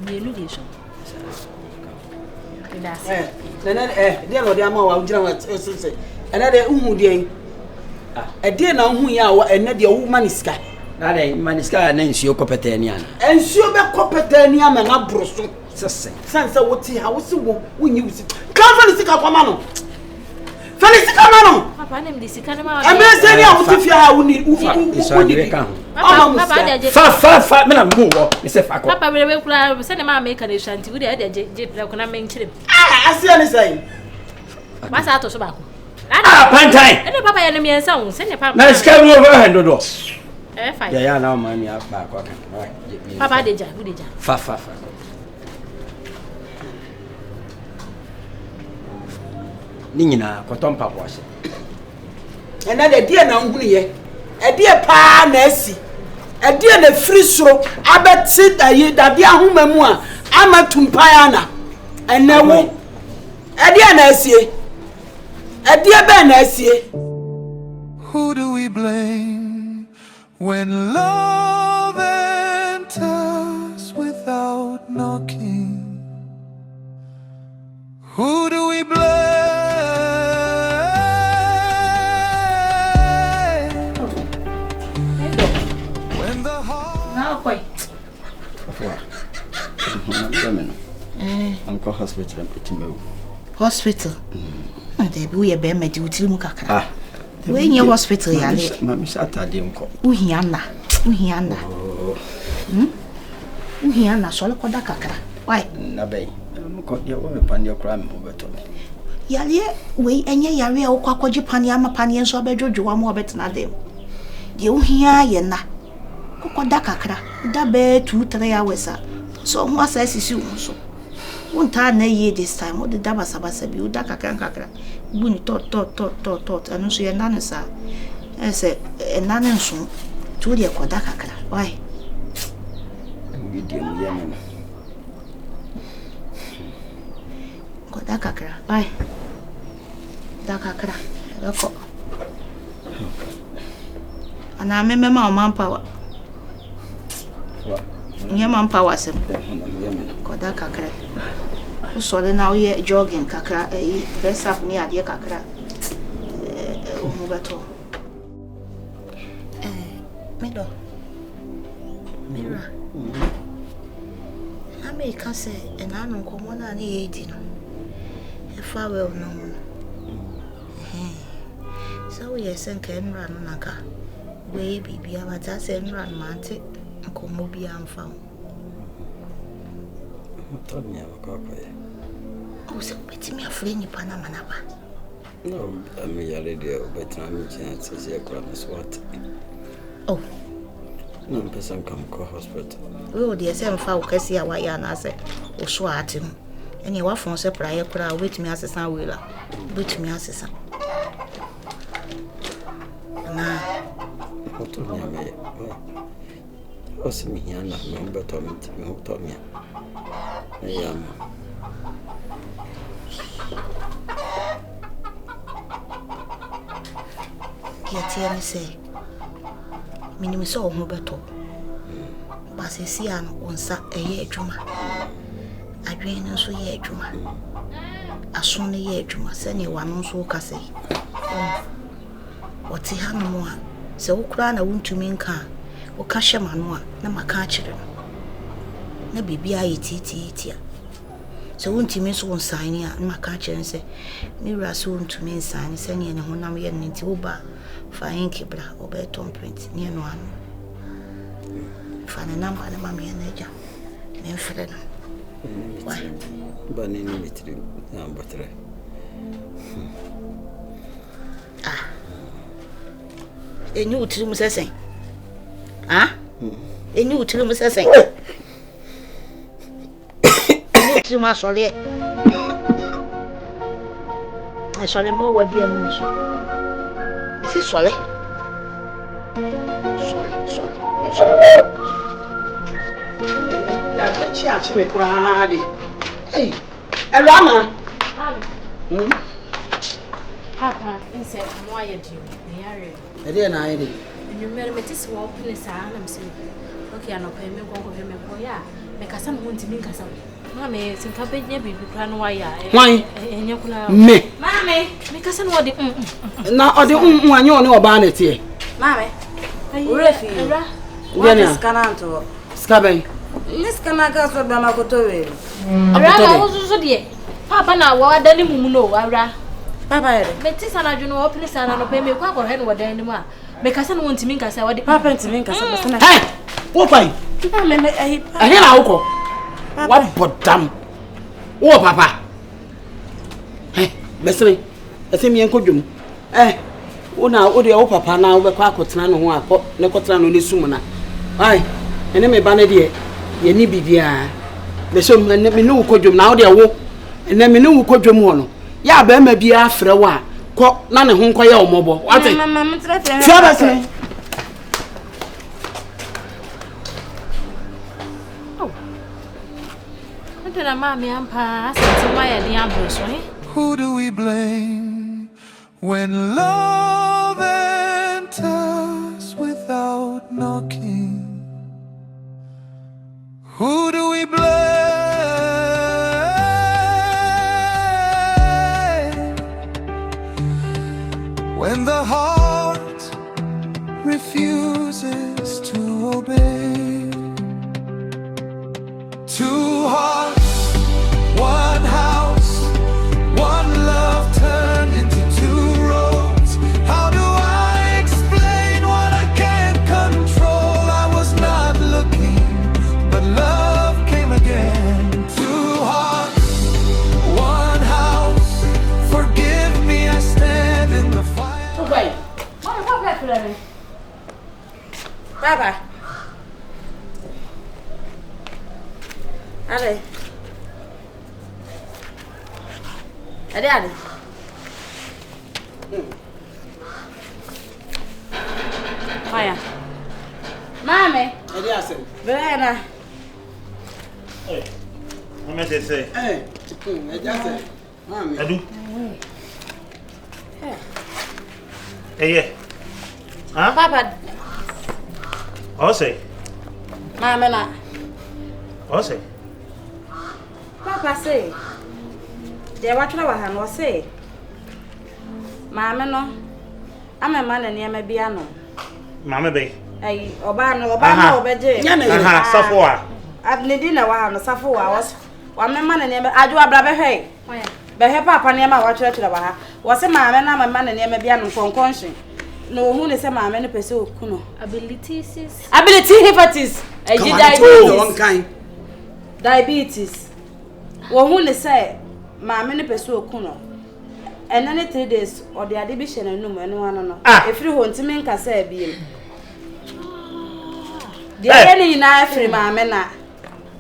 Mienu de so. Dia no dia ma wa ujira wa sese. Ena de uhu de. Die na uhu ya wa ena de wo maniska. Na de maniska na nsuo kopetani ana. Ensuo be kopetani ama na broso. Sese. Sansa woti ha wo se wo wonyi wusi. Kan fa ni sika kwama no. Felicity Kamano. Papa nem di sika na ma. E me se ni a wo tifia ha wo ni Fa me na mu wo. Me se fa ko. Papa we kula se ne ma make na shanti we de je ko na men kire. Asia ni sai. Ma sa to so ba ko. Pantang. Ene papa ya ne mi ensa se ne papa. Na ska mu over hand do. Fine. Ya na ma mi ba ko kan. Papa deja, who deja? Fa. Ni nyina koton papa ase. Ena de die na nhunu ye. E die pa na asi. E die na firi soro abeti ayi dade ahoma mu a amatumpan ana. Ena wo. E die na asie. E die be na asie. Who do we blame when love enters without knocking? Who do we blame? Uncle hospital Hospital? They be a bear med you kakra. We in your hospital, Yali. Mammy Saturday, uncle. Uhiana. Uhiana, solo kakra. Why? Nabe. Got your woman upon your crime over to me. Yali, we and ye yari o quacoji paniama panian so bedroom, one more better than them. You hear yena. Kakra. That bear 2-3 hours. So, what says you so? One time a year this time, what the Dabasabasa you daka kakra. Bunny tot, and so your nana, sir. I said, a nana soon to the Kodaka. Why? Medium Yemen. Kodaka, why? Dakakra, and I remember my man power. Your man power, sir. Kodaka. So then now you're jogging, kakra, dress up near dear kakra. Mugato. Middle. Mirror. I may say, and I don't come on any 18. If I will know. So yes, and can run naka. Way baby, I was just and run mantic, and come be found. Told me about oh, so bet me a friend in Panama. No, I mean, a lady, but I'm chances here, what? Oh, no person come call hospital. Oh, dear, same foul can see why I say, or swat him. And you are from Seprior, crowd, wait me as a son, will wait me as a son. What told me? What's me here? Not but who told me. I am. Get here, say. Minimum so who better. But I see an on sat a year drummer. I drain and so ye drummer. As soon a year drummer, send you one on so cassay. What's he had no more? So crown a wound to mean car. O cashier manoa, na macatcher. Na baby I eat. So won't you miss one sign here and macatcher and say, Mirror soon to me sign, sending and when I'm getting into Uber, fine kibra or bear tom print near no one. Find a number and mammy and Naja. Men friend. Why? But in between number 3. Ah. A new to say. Ah? A new to say. To my solid. I saw him more be a mission. Is it solid? Solid. she actually cried. Hey, Awurama. Papa, inside, I'm wired you. I didn't know it. You remember this walk in the sound. I'm saying, okay, I'm not paying me go. Yeah, make us some want to make us some. Mammy, think I bet you be plan why. Why? Me. Mammy, make us some what the now, or the one you know about it here. Mammy, What is Cananto? Scabby. Miss Canagas of Bamacoto. Papa, now what Danny Muno, Ara. Papa, Betis and I do not open and I pay me quack or hen what anymore. Make us want to make us what the Papa to make us. Hey, what I hear Uncle. What but damn? Oh, Papa. Hey, Bessie, I see me and Kojum. Eh, oh, now, oh, the old Papa now, the Quacotan, who are Necotan on the Sumana. Aye, and then me banner dear, ye need be dear. The sum and let me know Kojum now, dear walk, and then me know Kojum one. Ya be ma bia afre wa ko na ne ho nkoya omobo wate Mama Traffic Who do we blame when love enters without knocking? Who do we blame when the heart refuses to obey? Two hearts, one house, one love turned into two roads. How do I explain what I can't control? I was not looking, but love came again. Two hearts, one house. Forgive me, I stand in the fire. Wait. What happened? Papa. Ale. Ade. Maya. Mame. Ade asen. Verena. Hey. Mama say. Eh, Ade asen. Mami. Adu. Yeah. Huh? Papa. I'll say. Mame na. I'll say. Papa say. They watch na wa no say. Mame no. Ama ma na niam bia no. Mama be. Ai oba no obeje. Aha, Sarfowa. Abnedi na wa no Sarfowa was. Wa me ma na niam adu abra be hwe. Be he papa niam a wa chira wa ha. Wo se mame na ma na niam bia no konkonshin. No hu ne se mame no pese okuno. Ability hepatitis. Diabetes. Wo hu ne se mame no pese okuno. And then 3 days or the addition and no no. If you want to make a say be the any na free mama na.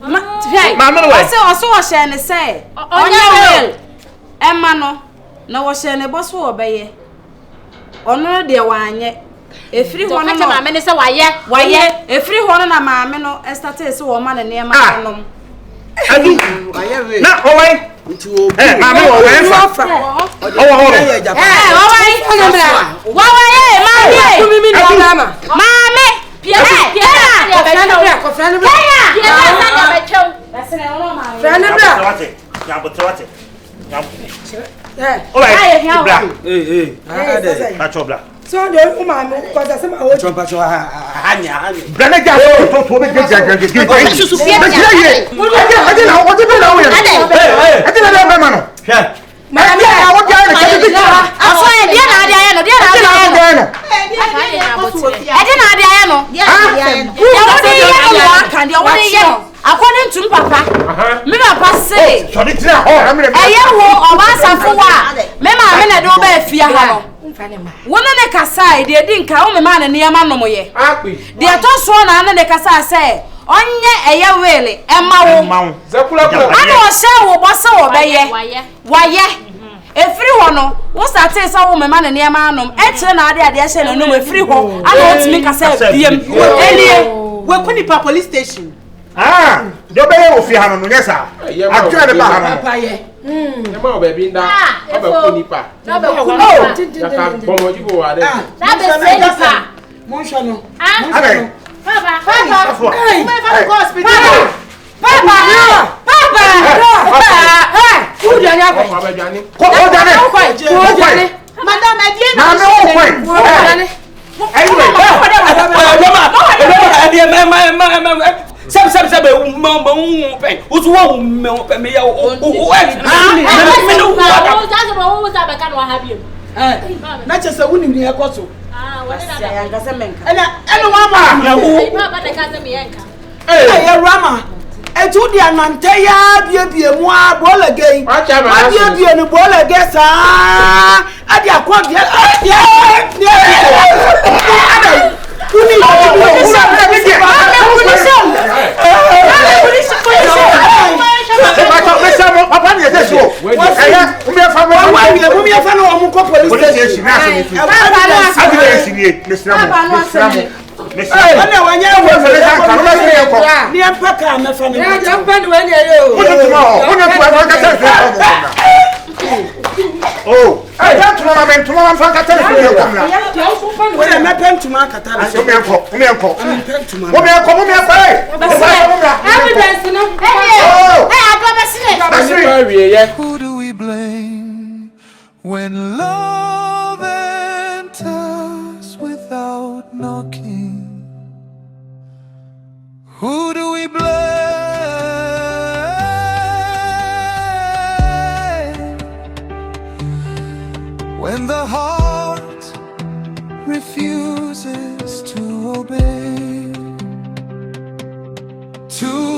I saw a share and say, oh, Emma no was share a boss for obey. Or no, dear one yet. A free one of my men is a why yet, a free one of my men or a status woman and near my Not away. So the woman because I some old chompa so hanya. Branaja to be get. According to Papa, me Papa say, Maame Sarfowa, me Maame na do ba afia ha. Wona ne kasa de di nka wo me ma na niam no moye. De to so na ne kasa say, onye eye wele ema wo. Ana o se wo bo se wo beye. Waye. Efiri ho no, wo start say wo me ma na niam anom. E kire na ade hye na no efiri ho. Ana o timi kasa biem. We kuni pa police station. Ah, do be o fi hanu no yesa. Atwe de ba hanu. Papa ye. Ema o baby nda. Aba ko nipa. Na be ko Ya ka bomo jibo wa de. na be se nipa Mon chano. Abe. Papa Go hospital. Papa who do you have Ko ba jani. Ko o jani. who jani Madam Edie Na me o ko. jani Anyway. Na chese wuni ni ekoso. Ya ngase menka. Ene wa ma. Awurama. Etu di anante ya bie mu a bole gei. Bie ni bole ge sa. Adi akwa bie. Oh, I don't know to my father. Who do we blame when love enters without knocking? Who do we blame when the heart refuses to obey? To